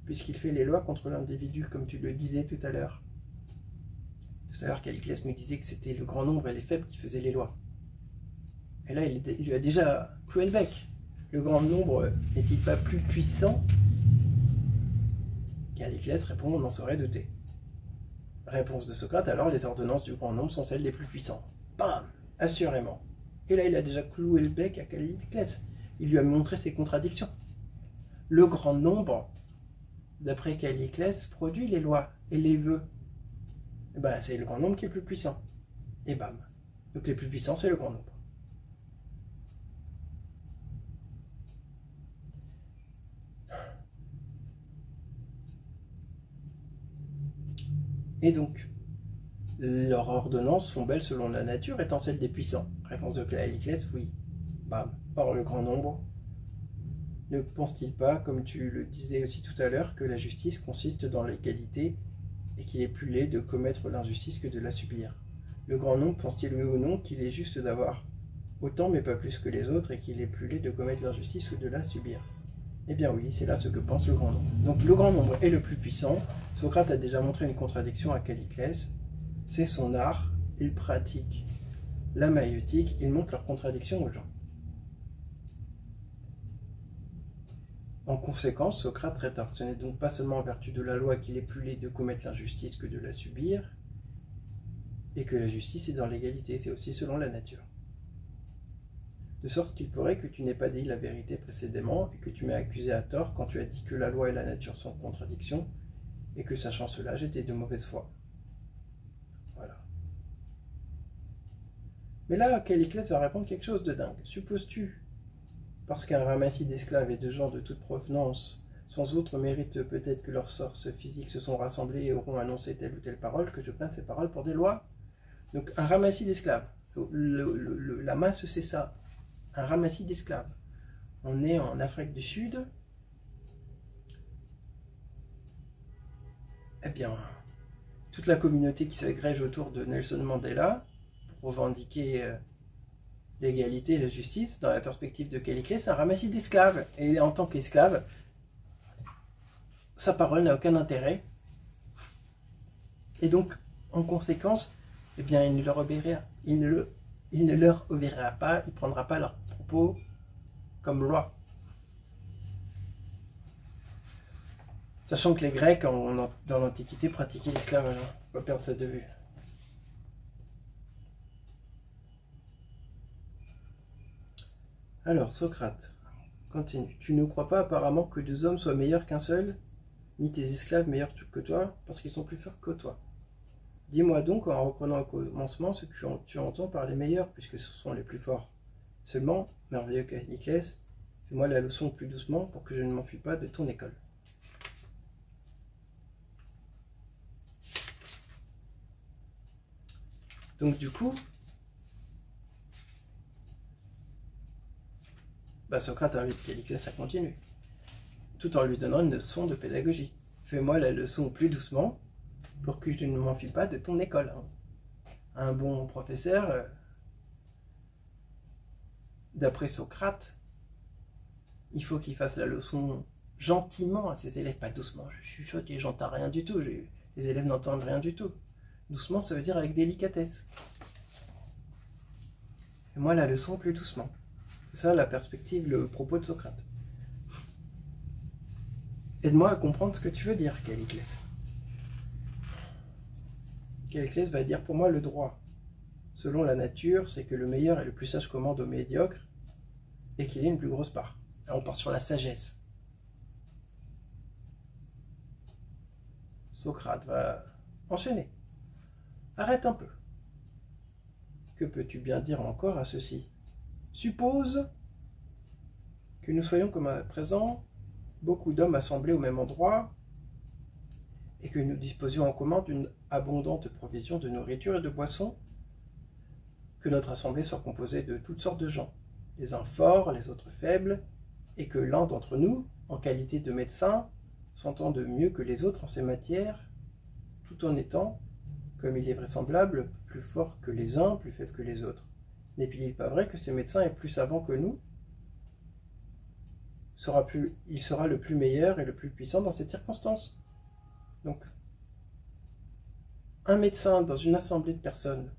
puisqu'il fait les lois contre l'individu, comme tu le disais tout à l'heure. Tout à l'heure, Calliclès nous disait que c'était le grand nombre et les faibles qui faisaient les lois. Et là, il lui a déjà cloué le bec. Le grand nombre n'est-il pas plus puissant? Calliclès répond, on en saurait douter. Réponse de Socrate, alors les ordonnances du grand nombre sont celles des plus puissants. Bam! Assurément. Et là, il a déjà cloué le bec à Calliclès. Il lui a montré ses contradictions. Le grand nombre, d'après Calliclès, produit les lois et les vœux. Et ben, c'est le grand nombre qui est le plus puissant. Et bam. Donc les plus puissants, c'est le grand nombre. Et donc, leurs ordonnances sont belles selon la nature, étant celles des puissants. Réponse de Calliclès, oui. par le grand nombre. Ne pense-t-il pas, comme tu le disais aussi tout à l'heure, que la justice consiste dans l'égalité et qu'il est plus laid de commettre l'injustice que de la subir? Le grand nombre pense-t-il oui ou non qu'il est juste d'avoir autant mais pas plus que les autres et qu'il est plus laid de commettre l'injustice ou de la subir? Eh bien oui, c'est là ce que pense le grand nombre. Donc le grand nombre est le plus puissant. Socrate a déjà montré une contradiction à Calliclès. C'est son art, il pratique la maïeutique, il montre leur contradiction aux gens. En conséquence, Socrate rétorque, ce n'est donc pas seulement en vertu de la loi qu'il est plus laid de commettre l'injustice que de la subir, et que la justice est dans l'égalité, c'est aussi selon la nature. De sorte qu'il pourrait que tu n'aies pas dit la vérité précédemment, et que tu m'aies accusé à tort quand tu as dit que la loi et la nature sont en contradiction, et que sachant cela, j'étais de mauvaise foi. Voilà. Mais là, Calliclès va répondre quelque chose de dingue. Supposes-tu, parce qu'un ramassis d'esclaves et de gens de toute provenance, sans autre mérite peut-être que leurs forces physiques se sont rassemblées et auront annoncé telle ou telle parole, que je plains ces paroles pour des lois? Donc un ramassis d'esclaves. La masse, c'est ça. Un ramassis d'esclaves. On est en Afrique du Sud. Eh bien, toute la communauté qui s'agrège autour de Nelson Mandela pour revendiquer l'égalité et la justice, dans la perspective de Calliclès, c'est un ramassis d'esclaves. Et en tant qu'esclave, sa parole n'a aucun intérêt. Et donc, en conséquence, eh bien, il ne leur obéira pas, il ne prendra pas leurs propos comme loi. Sachant que les Grecs, dans l'Antiquité, pratiquaient l'esclavage. Il ne faut pas perdre ça de vue. Alors, Socrate continue. Tu ne crois pas apparemment que deux hommes soient meilleurs qu'un seul, ni tes esclaves meilleurs que toi, parce qu'ils sont plus forts que toi. Dis-moi donc, en reprenant au commencement, ce que tu entends par les meilleurs, puisque ce sont les plus forts. Seulement, merveilleux Calliclès, fais-moi la leçon plus doucement pour que je ne m'enfuis pas de ton école. Donc du coup, Socrate invite Calliclès à continuer, tout en lui donnant une leçon de pédagogie. Fais-moi la leçon plus doucement pour que je ne m'enfuis pas de ton école. Un bon professeur, d'après Socrate, il faut qu'il fasse la leçon gentiment à ses élèves, pas doucement. Je chuchote et j'entends rien du tout. Les élèves n'entendent rien du tout. Doucement, ça veut dire avec délicatesse. Fais-moi la leçon plus doucement. C'est ça la perspective, le propos de Socrate. Aide-moi à comprendre ce que tu veux dire, Calliclès. Calliclès va dire pour moi le droit. Selon la nature, c'est que le meilleur et le plus sage commande au médiocre et qu'il ait une plus grosse part. Là, on part sur la sagesse. Socrate va enchaîner. Arrête un peu. Que peux-tu bien dire encore à ceci? Suppose que nous soyons comme à présent beaucoup d'hommes assemblés au même endroit et que nous disposions en commun d'une abondante provision de nourriture et de boissons, que notre assemblée soit composée de toutes sortes de gens, les uns forts, les autres faibles, et que l'un d'entre nous, en qualité de médecin, s'entende mieux que les autres en ces matières, tout en étant, comme il est vraisemblable, plus fort que les uns, plus faible que les autres. N'est-il pas vrai que ce médecin est plus savant que nous? Il sera le plus meilleur et le plus puissant dans cette circonstance. Donc, un médecin dans une assemblée de personnes,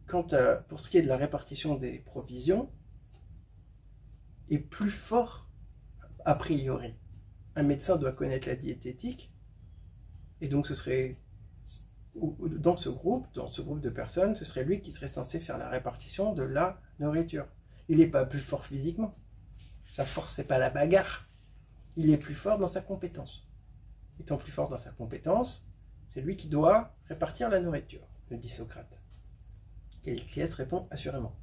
pour ce qui est de la répartition des provisions, est plus fort a priori. Un médecin doit connaître la diététique, et donc ce serait, dans ce groupe de personnes, ce serait lui qui serait censé faire la répartition de la nourriture. Il n'est pas plus fort physiquement. Sa force, c'est pas la bagarre. Il est plus fort dans sa compétence. Étant plus fort dans sa compétence, c'est lui qui doit répartir la nourriture, me dit Socrate. Calliclès répond assurément.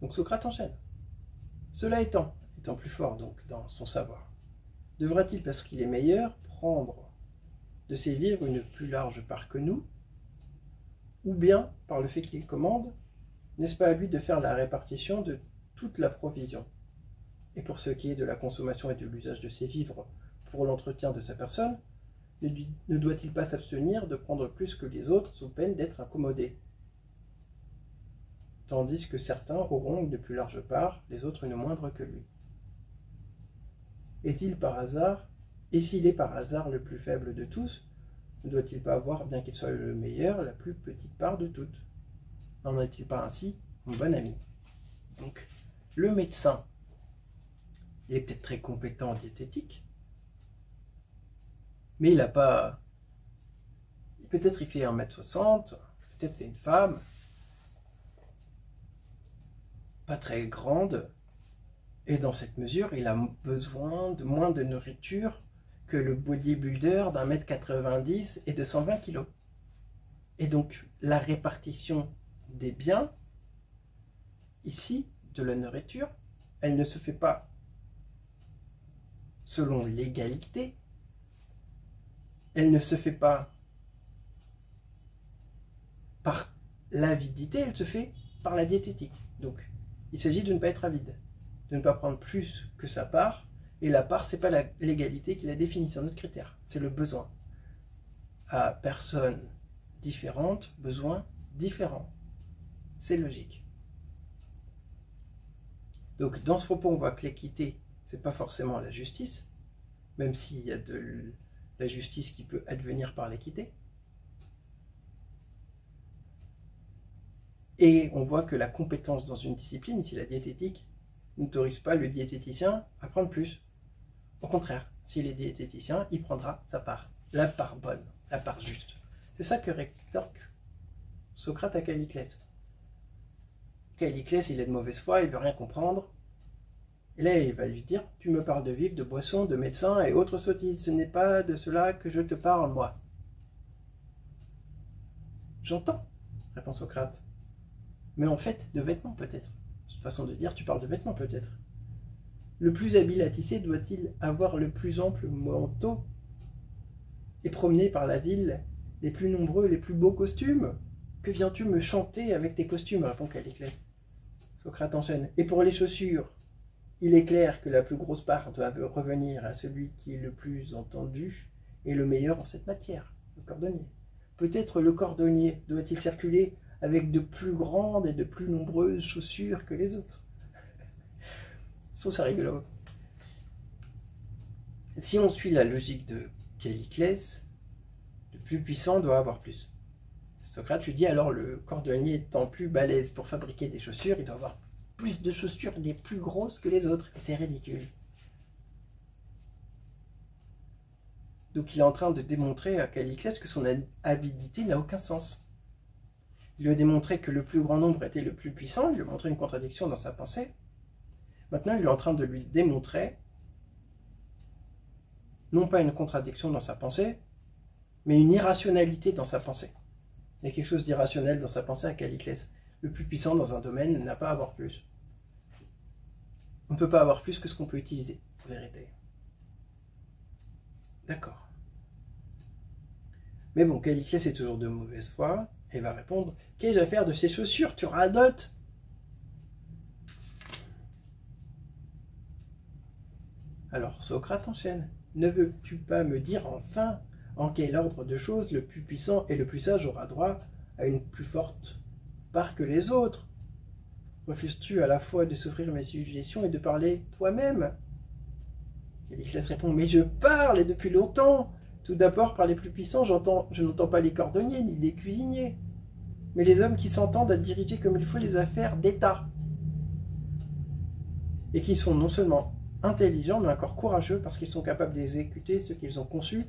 Donc Socrate enchaîne. Cela étant plus fort donc dans son savoir, devra-t-il, parce qu'il est meilleur, prendre de ses vivres une plus large part que nous, ou bien par le fait qu'il commande, n'est-ce pas à lui de faire la répartition de toute la provision? Et pour ce qui est de la consommation et de l'usage de ses vivres pour l'entretien de sa personne, ne doit-il pas s'abstenir de prendre plus que les autres sous peine d'être incommodé? Tandis que certains auront une plus large part, les autres une moindre que lui. Est-il par hasard, et s'il est par hasard le plus faible de tous, ne doit-il pas avoir, bien qu'il soit le meilleur, la plus petite part de toutes? N'en est-il pas ainsi mon bon ami? Donc, le médecin, il est peut-être très compétent en diététique, mais il n'a pas... Peut-être il fait 1m60, peut-être c'est une femme, pas très grande, et dans cette mesure, il a besoin de moins de nourriture que le bodybuilder d'1m90 et de 120 kg. Et donc, la répartition des biens, ici, de la nourriture, elle ne se fait pas selon l'égalité, elle ne se fait pas par l'avidité, elle se fait par la diététique. Donc, il s'agit de ne pas être avide, de ne pas prendre plus que sa part, et la part, ce n'est pas l'égalité qui la définit, c'est un autre critère, c'est le besoin. À personnes différentes, besoins différents. C'est logique. Donc, dans ce propos, on voit que l'équité, ce n'est pas forcément la justice, même s'il y a de la justice qui peut advenir par l'équité. Et on voit que la compétence dans une discipline, ici la diététique, n'autorise pas le diététicien à prendre plus. Au contraire, s'il est diététicien, il prendra sa part, la part bonne, la part juste. C'est ça que rétorque Socrate à Calliclès. Calliclès, il est de mauvaise foi, il ne veut rien comprendre. Et là, il va lui dire, tu me parles de vivre, de boissons, de médecins et autres sottises. Ce n'est pas de cela que je te parle, moi. J'entends, répond Socrate. Mais en fait, de vêtements peut-être. Façon de dire, tu parles de vêtements peut-être. Le plus habile à tisser doit-il avoir le plus ample manteau et promener par la ville les plus nombreux et les plus beaux costumes? Que viens-tu me chanter avec tes costumes, répond Calliclès. Socrate enchaîne. Et pour les chaussures, il est clair que la plus grosse part doit revenir à celui qui est le plus entendu et le meilleur en cette matière, le cordonnier. Peut-être le cordonnier doit-il circuler avec de plus grandes et de plus nombreuses chaussures que les autres. C'est rigolo. Si on suit la logique de Calliclès, le plus puissant doit avoir plus. Socrate lui dit alors le cordonnier étant plus balèze pour fabriquer des chaussures, il doit avoir plus de chaussures des plus grosses que les autres. Et c'est ridicule. Donc il est en train de démontrer à Calliclès que son avidité n'a aucun sens. Il lui a démontré que le plus grand nombre était le plus puissant, il lui a montré une contradiction dans sa pensée. Maintenant, il est en train de lui démontrer, non pas une contradiction dans sa pensée, mais une irrationalité dans sa pensée. Il y a quelque chose d'irrationnel dans sa pensée à Calliclès. Le plus puissant dans un domaine n'a pas à avoir plus. On ne peut pas avoir plus que ce qu'on peut utiliser, en vérité. D'accord. Mais bon, Calliclès est toujours de mauvaise foi, et va répondre « Qu'ai-je à faire de ces chaussures, tu radotes ?» Alors Socrate enchaîne. « Ne veux-tu pas me dire enfin en quel ordre de choses le plus puissant et le plus sage aura droit à une plus forte part que les autres? Refuses-tu à la fois de souffrir mes suggestions et de parler toi-même » Calliclès répond « Mais je parle et depuis longtemps. Tout d'abord, par les plus puissants, je n'entends pas les cordonniers ni les cuisiniers, mais les hommes qui s'entendent à diriger comme il faut les affaires d'État et qui sont non seulement intelligents, mais encore courageux parce qu'ils sont capables d'exécuter ce qu'ils ont conçu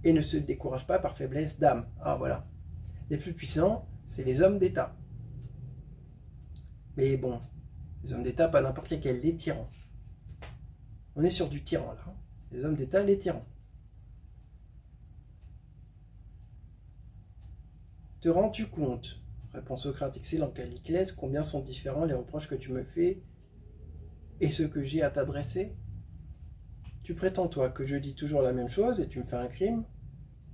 et ne se découragent pas par faiblesse d'âme. Ah voilà. Les plus puissants, c'est les hommes d'État. Mais bon, les hommes d'État, pas n'importe lesquels, les tyrans. On est sur du tyran là. Les hommes d'État, les tyrans. Te rends-tu compte, répond Socrate, excellent Calliclès, combien sont différents les reproches que tu me fais et ceux que j'ai à t'adresser? Tu prétends, toi, que je dis toujours la même chose et tu me fais un crime?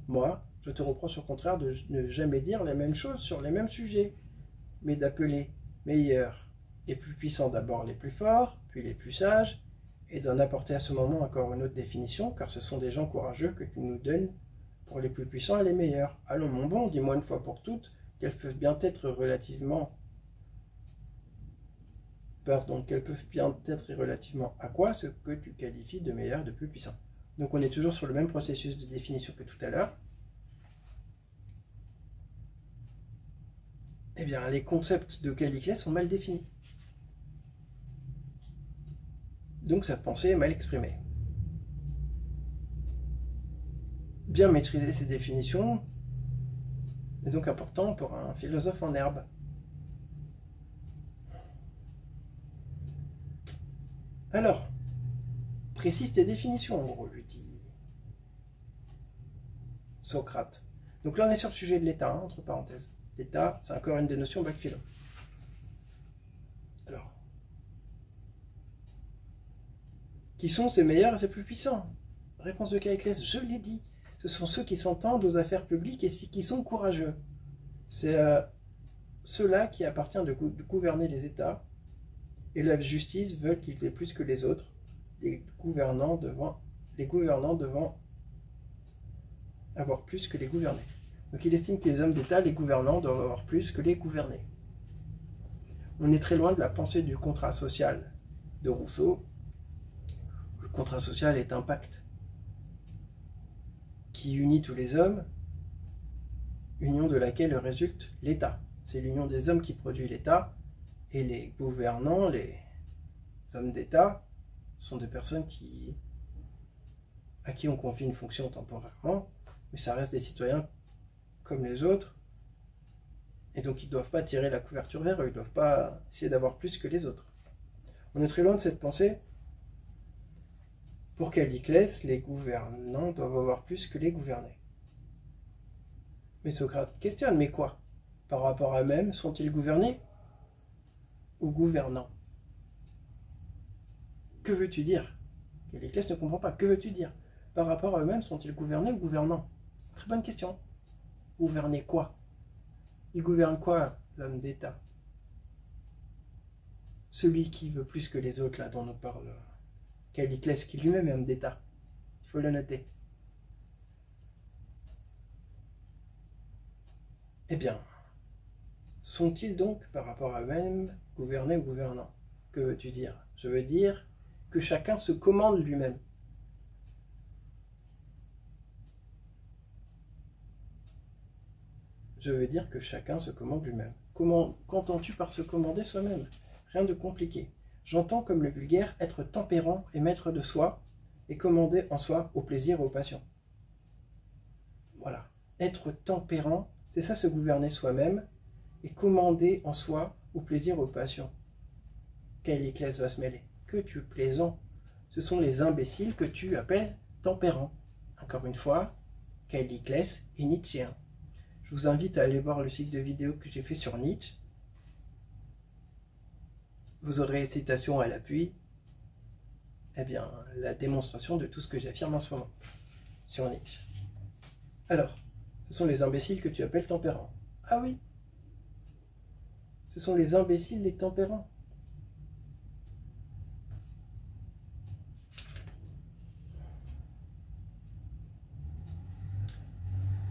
Moi, je te reproche au contraire de ne jamais dire les mêmes choses sur les mêmes sujets, mais d'appeler meilleurs et plus puissants d'abord les plus forts, puis les plus sages, et d'en apporter à ce moment encore une autre définition, car ce sont des gens courageux que tu nous donnes pour les plus puissants et les meilleurs. Allons mon bon, dis-moi une fois pour toutes qu'elles peuvent bien être relativement... qu'elles peuvent bien être relativement à quoi ce que tu qualifies de meilleur, de plus puissant. Donc on est toujours sur le même processus de définition que tout à l'heure. Eh bien, les concepts de Caliclès sont mal définis. Donc sa pensée est mal exprimée. Bien maîtriser ces définitions est donc important pour un philosophe en herbe. Alors, précise tes définitions, en gros, lui dit Socrate. Donc là, on est sur le sujet de l'État, hein, entre parenthèses. L'État, c'est encore une des notions bac philo. Alors, qui sont ces meilleurs et ces plus puissants? Réponse de Caliclès, je l'ai dit. Ce sont ceux qui s'entendent aux affaires publiques et qui sont courageux. C'est ceux-là qui appartient de gouverner les États, et la justice veut qu'ils aient plus que les autres, les gouvernants devant avoir plus que les gouvernés. Donc il estime que les hommes d'État, les gouvernants, doivent avoir plus que les gouvernés. On est très loin de la pensée du contrat social de Rousseau. Le contrat social est un pacte qui unit tous les hommes, union de laquelle résulte l'État. C'est l'union des hommes qui produit l'État, et les gouvernants, les hommes d'État, sont des personnes à qui on confie une fonction temporairement, mais ça reste des citoyens comme les autres, et donc ils ne doivent pas tirer la couverture vers eux, ils ne doivent pas essayer d'avoir plus que les autres. On est très loin de cette pensée. Pour Caliclès, les gouvernants doivent avoir plus que les gouvernés. Mais Socrate questionne, mais quoi? Par rapport à eux-mêmes, sont-ils gouvernés ou gouvernants? Que veux-tu dire? Caliclès ne comprend pas. Que veux-tu dire? Par rapport à eux-mêmes, sont-ils gouvernés ou gouvernants? C'est une très bonne question. Gouverner quoi? Il gouverne quoi, l'homme d'État? Celui qui veut plus que les autres, là, dont nous parle Caliclès, qui lui-même est homme d'État. Il faut le noter. Eh bien, sont-ils donc, par rapport à eux-mêmes, gouvernés ou gouvernants? Que veux-tu dire? Je veux dire que chacun se commande lui-même. Je veux dire que chacun se commande lui-même. Qu'entends-tu par se commander soi-même? Rien de compliqué. J'entends comme le vulgaire être tempérant et maître de soi, et commander en soi au plaisir et aux passions. Voilà. Être tempérant, c'est ça, se gouverner soi-même, et commander en soi au plaisir et aux passions. Caliclès va se mêler. Que tu plaisant. Ce sont les imbéciles que tu appelles tempérants. Encore une fois, Caliclès est nietzschéen. Je vous invite à aller voir le cycle de vidéos que j'ai fait sur Nietzsche. Vous aurez citation à l'appui, eh bien, la démonstration de tout ce que j'affirme en ce moment sur Nietzsche. Alors, ce sont les imbéciles que tu appelles tempérants. Ah oui, ce sont les imbéciles les tempérants.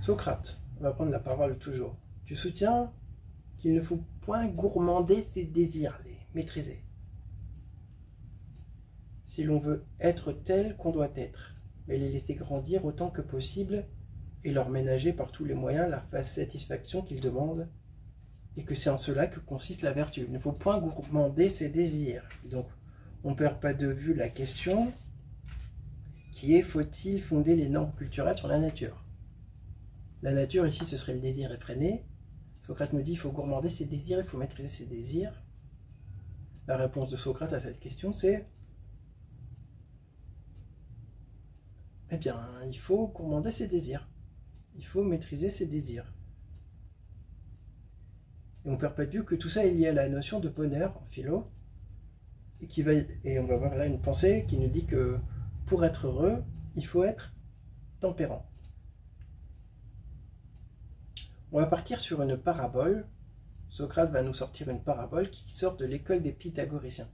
Socrate va prendre la parole toujours. Tu soutiens qu'il ne faut point gourmander ses désirs, les maîtriser. Si l'on veut être tel qu'on doit être, mais les laisser grandir autant que possible et leur ménager par tous les moyens la satisfaction qu'ils demandent, et que c'est en cela que consiste la vertu. Il ne faut point gourmander ses désirs. Donc, on ne perd pas de vue la question qui est: faut-il fonder les normes culturelles sur la nature? La nature, ici, ce serait le désir effréné. Socrate nous dit qu'il faut gourmander ses désirs, il faut maîtriser ses désirs. La réponse de Socrate à cette question, c'est: eh bien, il faut gourmander ses désirs. Il faut maîtriser ses désirs. Et on ne perd pas de vue que tout ça est lié à la notion de bonheur en philo. Et on va voir là une pensée qui nous dit que pour être heureux, il faut être tempérant. On va partir sur une parabole. Socrate va nous sortir une parabole qui sort de l'école des pythagoriciens.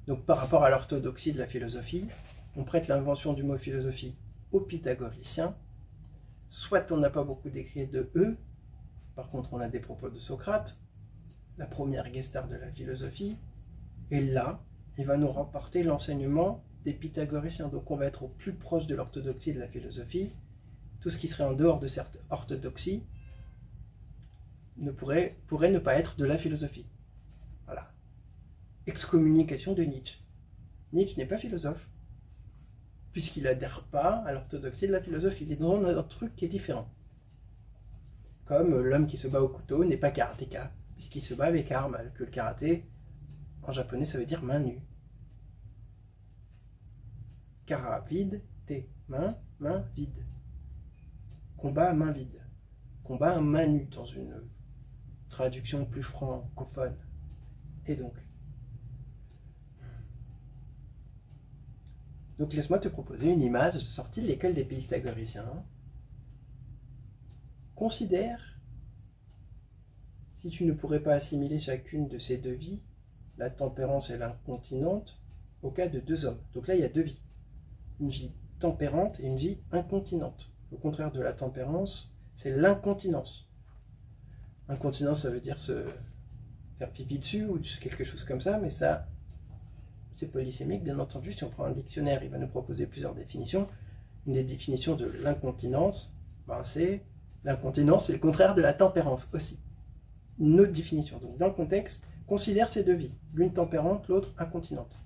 Donc par rapport à l'orthodoxie de la philosophie, on prête l'invention du mot philosophie aux pythagoriciens. Soit on n'a pas beaucoup d'écrits de eux, par contre on a des propos de Socrate, la première guest-star de la philosophie, et là, il va nous rapporter l'enseignement des pythagoriciens. Donc on va être au plus proche de l'orthodoxie de la philosophie. Tout ce qui serait en dehors de cette orthodoxie pourrait ne pas être de la philosophie. Voilà. Excommunication de Nietzsche. Nietzsche n'est pas philosophe, puisqu'il n'adhère pas à l'orthodoxie de la philosophie. Il est dans un truc qui est différent. Comme l'homme qui se bat au couteau n'est pas karatéka, puisqu'il se bat avec armes, alors que le karaté, en japonais, ça veut dire main nue. Kara vide, te, main vide. Combat à main vide. Combat à main nue, dans une traduction plus francophone. Et donc laisse-moi te proposer une image sortie de l'école des pythagoriciens. Considère, si tu ne pourrais pas assimiler chacune de ces deux vies, la tempérance et l'incontinente, au cas de deux hommes. Donc là, il y a deux vies. Une vie tempérante et une vie incontinente. Le contraire de la tempérance, c'est l'incontinence. Incontinence, ça veut dire se faire pipi dessus ou quelque chose comme ça, mais ça, c'est polysémique, bien entendu. Si on prend un dictionnaire, il va nous proposer plusieurs définitions. Une des définitions de l'incontinence, c'est l'incontinence, c'est le contraire de la tempérance aussi. Une autre définition. Donc dans le contexte, considère ces deux vies, l'une tempérante, l'autre incontinente.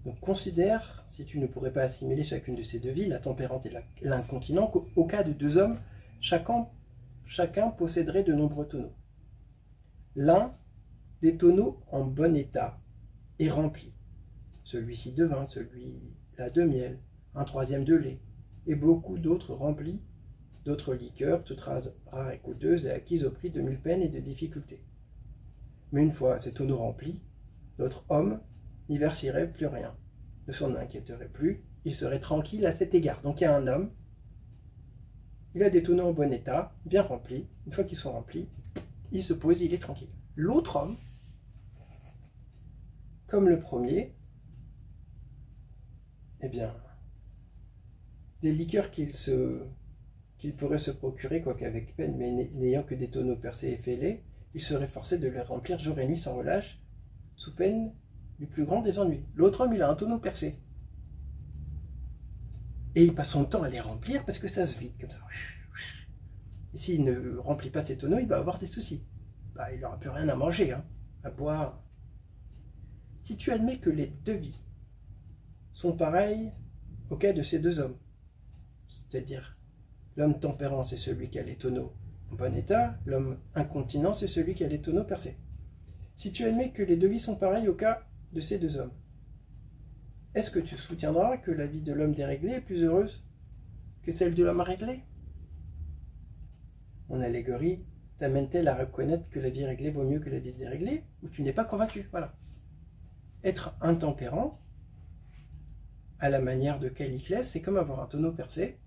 Donc considère, si tu ne pourrais pas assimiler chacune de ces deux vies, la tempérante et l'incontinent, qu'au cas de deux hommes, chacun posséderait de nombreux tonneaux. L'un des tonneaux en bon état est rempli, celui-ci de vin, celui-là de miel, un troisième de lait, et beaucoup d'autres remplis, d'autres liqueurs, toutes rares et coûteuses et acquises au prix de 1000 peines et de difficultés. Mais une fois ces tonneaux remplis, l'autre homme n'y verserait plus rien, ne s'en inquiéterait plus, il serait tranquille à cet égard. Donc il y a un homme, il a des tonneaux en bon état, bien remplis, une fois qu'ils sont remplis, il se pose, il est tranquille. L'autre homme, comme le premier, eh bien, des liqueurs qu'il pourrait se procurer, quoique avec peine, mais n'ayant que des tonneaux percés et fêlés, il serait forcé de les remplir jour et nuit sans relâche, sous peine du plus grand des ennuis. L'autre homme, il a un tonneau percé. Et il passe son temps à les remplir parce que ça se vide comme ça. Et s'il ne remplit pas ses tonneaux, il va avoir des soucis. Il n'aura plus rien à manger, à boire. Si tu admets que les deux vies sont pareilles au cas de ces deux hommes, c'est-à-dire l'homme tempérant, c'est celui qui a les tonneaux en bon état, l'homme incontinent, c'est celui qui a les tonneaux percés. Si tu admets que les deux vies sont pareilles au cas de ces deux hommes, est-ce que tu soutiendras que la vie de l'homme déréglé est plus heureuse que celle de l'homme réglé? Mon allégorie t'amène-t-elle à reconnaître que la vie réglée vaut mieux que la vie déréglée, ou tu n'es pas convaincu? Voilà. Être intempérant, à la manière de Calliclès, c'est comme avoir un tonneau percé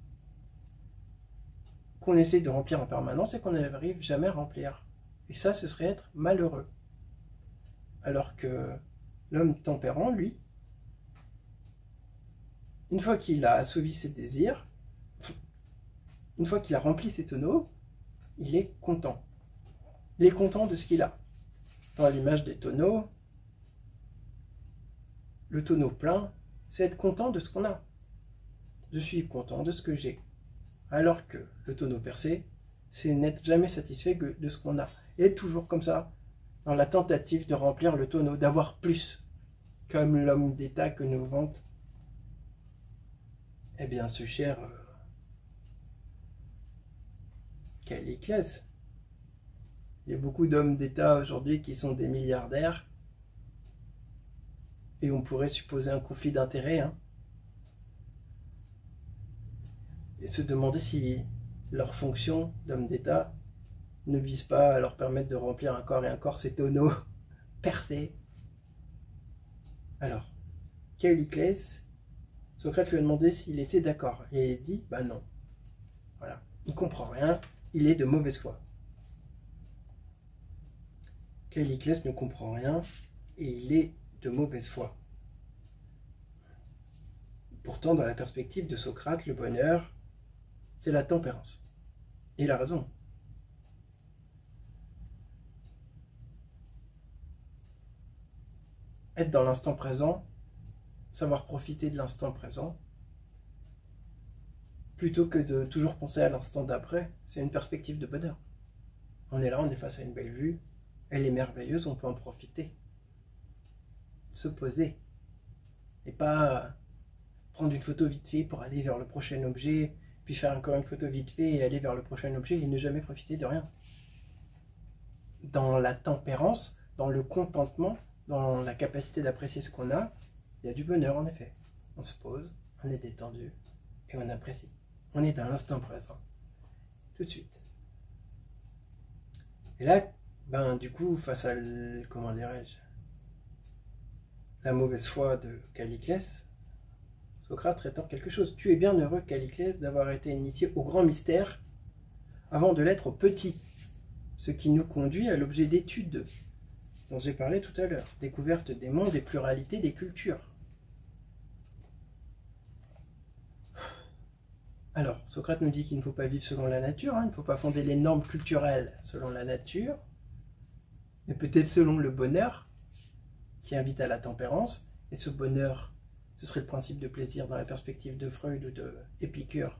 qu'on essaie de remplir en permanence et qu'on n'arrive jamais à remplir. Et ça, ce serait être malheureux. Alors que l'homme tempérant, lui, une fois qu'il a assouvi ses désirs, une fois qu'il a rempli ses tonneaux, il est content. Il est content de ce qu'il a. Dans l'image des tonneaux, le tonneau plein, c'est être content de ce qu'on a. Je suis content de ce que j'ai. Alors que le tonneau percé, c'est n'être jamais satisfait de ce qu'on a. Et être toujours comme ça, dans la tentative de remplir le tonneau, d'avoir plus, comme l'homme d'État que nous vante, eh bien ce cher Calliclès. Il y a beaucoup d'hommes d'État aujourd'hui qui sont des milliardaires, et on pourrait supposer un conflit d'intérêts, et se demander si leur fonction d'homme d'État ne vise pas à leur permettre de remplir encore et encore ces tonneaux percés. Alors, Calliclès, Socrate lui a demandé s'il était d'accord. Et il dit, bah non. Voilà, il comprend rien, il est de mauvaise foi. Calliclès ne comprend rien et il est de mauvaise foi. Pourtant, dans la perspective de Socrate, le bonheur, c'est la tempérance. Et il a raison. Être dans l'instant présent, savoir profiter de l'instant présent, plutôt que de toujours penser à l'instant d'après, c'est une perspective de bonheur. On est là, on est face à une belle vue, elle est merveilleuse, on peut en profiter. Se poser. Et pas prendre une photo vite fait pour aller vers le prochain objet, puis faire encore une photo vite fait et aller vers le prochain objet et ne jamais profiter de rien. Dans la tempérance, dans le contentement, dans la capacité d'apprécier ce qu'on a, il y a du bonheur en effet. On se pose, on est détendu et on apprécie. On est dans l'instant présent. Tout de suite. Et là, du coup, face à, comment dirais-je, la mauvaise foi de Calliclès, Socrate rétorque quelque chose. Tu es bien heureux, Calliclès, d'avoir été initié au grand mystère avant de l'être au petit, ce qui nous conduit à l'objet d'étude dont j'ai parlé tout à l'heure, découverte des mondes et pluralité des cultures. Alors, Socrate nous dit qu'il ne faut pas vivre selon la nature, il ne faut pas fonder les normes culturelles selon la nature, mais peut-être selon le bonheur, qui invite à la tempérance, et ce bonheur, ce serait le principe de plaisir dans la perspective de Freud ou de Épicure,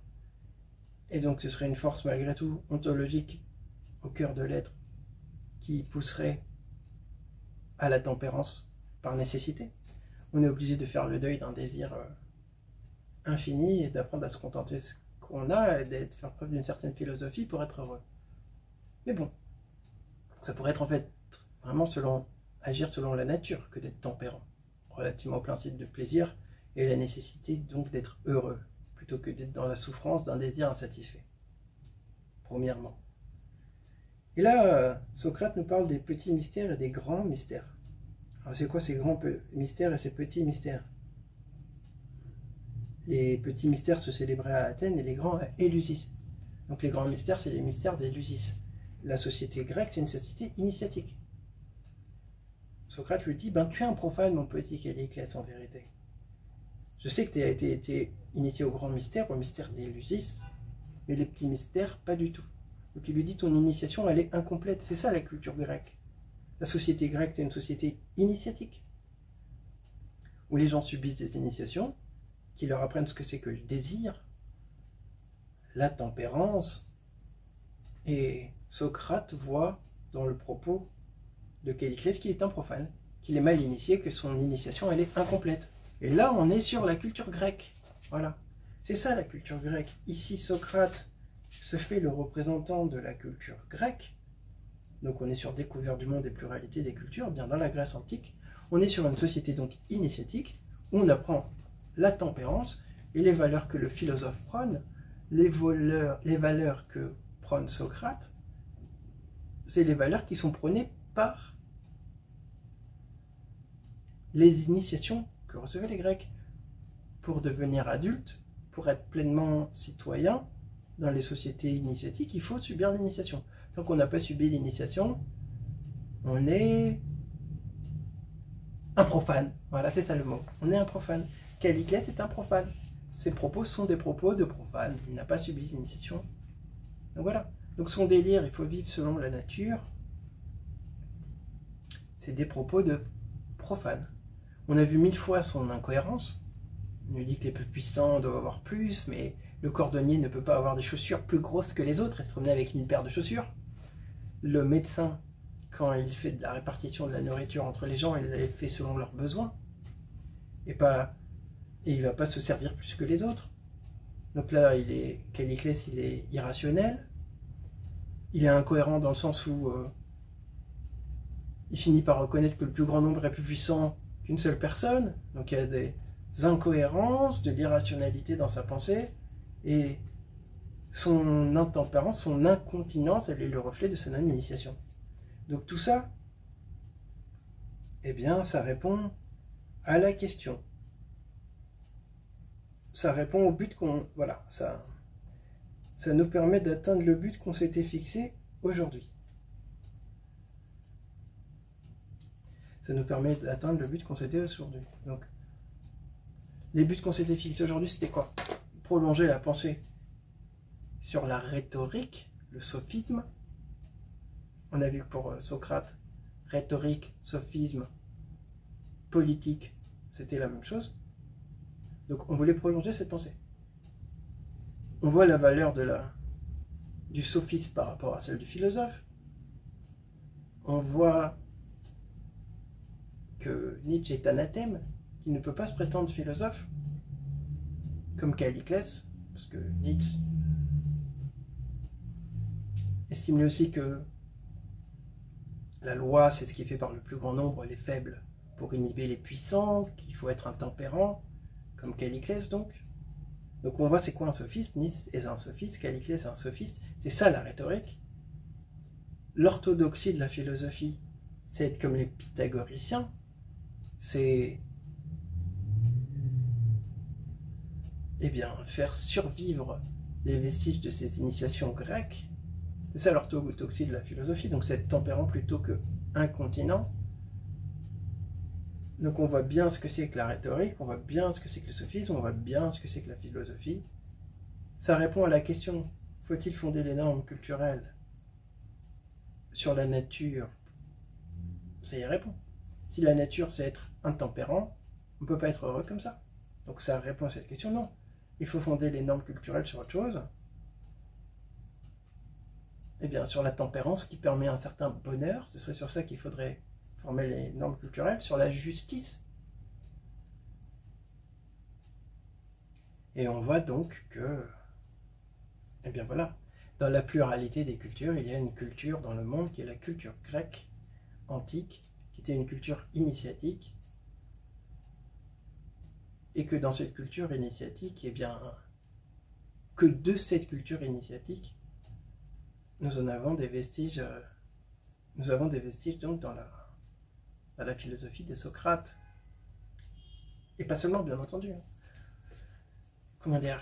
et donc ce serait une force malgré tout ontologique au cœur de l'être qui pousserait à la tempérance par nécessité. On est obligé de faire le deuil d'un désir infini et d'apprendre à se contenter de ce qu'on a et de faire preuve d'une certaine philosophie pour être heureux. Mais bon, ça pourrait être en fait vraiment agir selon la nature que d'être tempérant, relativement au principe de plaisir et la nécessité donc d'être heureux, plutôt que d'être dans la souffrance d'un désir insatisfait. Premièrement. Et là, Socrate nous parle des petits mystères et des grands mystères. Alors c'est quoi ces grands mystères et ces petits mystères? Les petits mystères se célébraient à Athènes et les grands à Éleusis. Donc les grands mystères, c'est les mystères d'Éleusis. La société grecque, c'est une société initiatique. Socrate lui dit, tu es un profane, mon petit Calliclès, en vérité. Je sais que tu as été initié au grand mystère, au mystère d'Éleusis, mais les petits mystères, pas du tout. Donc il lui dit, ton initiation, elle est incomplète. C'est ça la culture grecque. La société grecque, c'est une société initiatique, où les gens subissent des initiations, qui leur apprennent ce que c'est que le désir, la tempérance, et Socrate voit dans le propos de Calliclès qu'il est un profane, qu'il est mal initié, que son initiation, elle est incomplète. Et là, on est sur la culture grecque. Voilà. C'est ça la culture grecque. Ici, Socrate se fait le représentant de la culture grecque. Donc on est sur découverte du monde et pluralité des cultures, bien dans la Grèce antique. On est sur une société donc initiatique, où on apprend la tempérance et les valeurs que le philosophe prône, les valeurs que prône Socrate, c'est les valeurs qui sont prônées par les initiations que recevaient les Grecs. Pour devenir adulte, pour être pleinement citoyen dans les sociétés initiatiques, il faut subir l'initiation. Tant qu'on n'a pas subi l'initiation, on est un profane. Voilà, c'est ça le mot. On est un profane. Calliclès est un profane. Ses propos sont des propos de profane. Il n'a pas subi l'initiation. Donc voilà. Donc son délire, il faut vivre selon la nature, c'est des propos de profane. On a vu 1000 fois son incohérence. Il nous dit que les plus puissants doivent avoir plus, mais le cordonnier ne peut pas avoir des chaussures plus grosses que les autres et se promener avec 1000 paires de chaussures. Le médecin, quand il fait de la répartition de la nourriture entre les gens, il la fait selon leurs besoins. Et il ne va pas se servir plus que les autres. Donc là, Calliclès, il est irrationnel. Il est incohérent dans le sens où il finit par reconnaître que le plus grand nombre est plus puissant qu'une seule personne. Donc il y a des incohérences, de l'irrationalité dans sa pensée. Et son intempérance, son incontinence, elle est le reflet de sa non-initiation. Donc tout ça, eh bien, ça répond à la question. ça répond au but qu'on... Voilà, ça nous permet d'atteindre le but qu'on s'était fixé aujourd'hui. Ça nous permet d'atteindre le but qu'on s'était aujourd'hui. Donc, les buts qu'on s'était fixés aujourd'hui, c'était quoi? Prolonger la pensée sur la rhétorique, le sophisme. On a vu que pour Socrate, rhétorique, sophisme, politique, c'était la même chose. Donc on voulait prolonger cette pensée. On voit la valeur du sophisme par rapport à celle du philosophe. On voit que Nietzsche est anathème, qu'il ne peut pas se prétendre philosophe, comme Caliclès, parce que Nietzsche estime lui aussi que la loi, c'est ce qui est fait par le plus grand nombre, les faibles, pour inhiber les puissants, qu'il faut être intempérant, comme Caliclès donc. Donc on voit c'est quoi un sophiste, Nietzsche est un sophiste, Caliclès est un sophiste, c'est ça la rhétorique. L'orthodoxie de la philosophie, c'est être comme les pythagoriciens, c'est faire survivre les vestiges de ces initiations grecques. C'est ça l'orthodoxie de la philosophie, donc c'est être tempérant plutôt que incontinent. Donc on voit bien ce que c'est que la rhétorique, on voit bien ce que c'est que le sophisme, on voit bien ce que c'est que la philosophie. Ça répond à la question, faut-il fonder les normes culturelles sur la nature? Ça y répond. Si la nature c'est être intempérant, on ne peut pas être heureux comme ça. Donc ça répond à cette question, non. Il faut fonder les normes culturelles sur autre chose. Eh bien, sur la tempérance qui permet un certain bonheur, ce serait sur ça qu'il faudrait former les normes culturelles, sur la justice. Et on voit donc que, eh bien voilà, dans la pluralité des cultures, il y a une culture dans le monde qui est la culture grecque antique, qui était une culture initiatique, et que dans cette culture initiatique, eh bien, que de cette culture initiatique, nous en avons des vestiges, donc dans la philosophie de Socrate. Et pas seulement, bien entendu. Comment dire?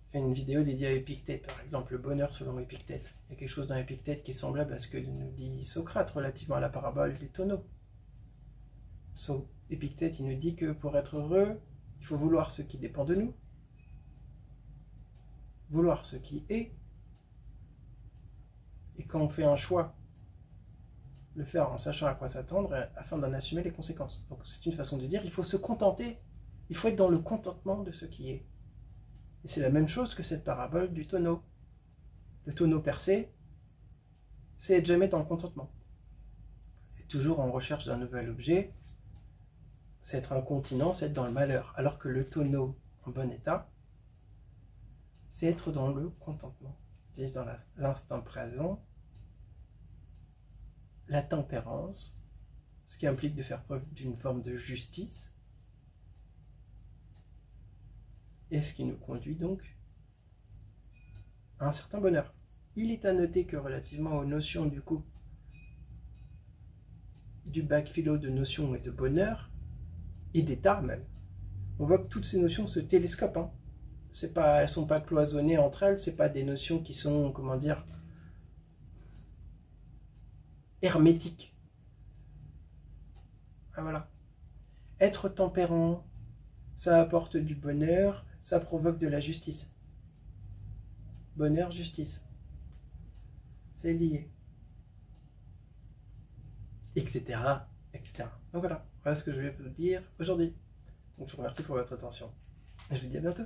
Je fais une vidéo dédiée à Épictète, par exemple, le bonheur selon Épictète. Il y a quelque chose dans Épictète qui est semblable à ce que nous dit Socrate relativement à la parabole des tonneaux. Épictète, il nous dit que pour être heureux, il faut vouloir ce qui dépend de nous, vouloir ce qui est, et quand on fait un choix, le faire en sachant à quoi s'attendre afin d'en assumer les conséquences. Donc c'est une façon de dire, il faut se contenter, il faut être dans le contentement de ce qui est. Et c'est la même chose que cette parabole du tonneau. Le tonneau percé, c'est être jamais dans le contentement. Et toujours en recherche d'un nouvel objet, c'est être incontinent, c'est être dans le malheur. Alors que le tonneau en bon état, c'est être dans le contentement. Vivre dans l'instant présent, la tempérance, ce qui implique de faire preuve d'une forme de justice, et ce qui nous conduit donc à un certain bonheur. Il est à noter que relativement aux notions du coup du bac philo de notions et de bonheur, et d'état même, on voit que toutes ces notions se télescopent. Hein. Elles ne sont pas cloisonnées entre elles, c'est pas des notions qui sont, comment dire, hermétiques. Ah, voilà. Être tempérant, ça apporte du bonheur, ça provoque de la justice. Bonheur, justice. C'est lié. Etc. etc. Donc voilà ce que je vais vous dire aujourd'hui. Donc je vous remercie pour votre attention. Et je vous dis à bientôt.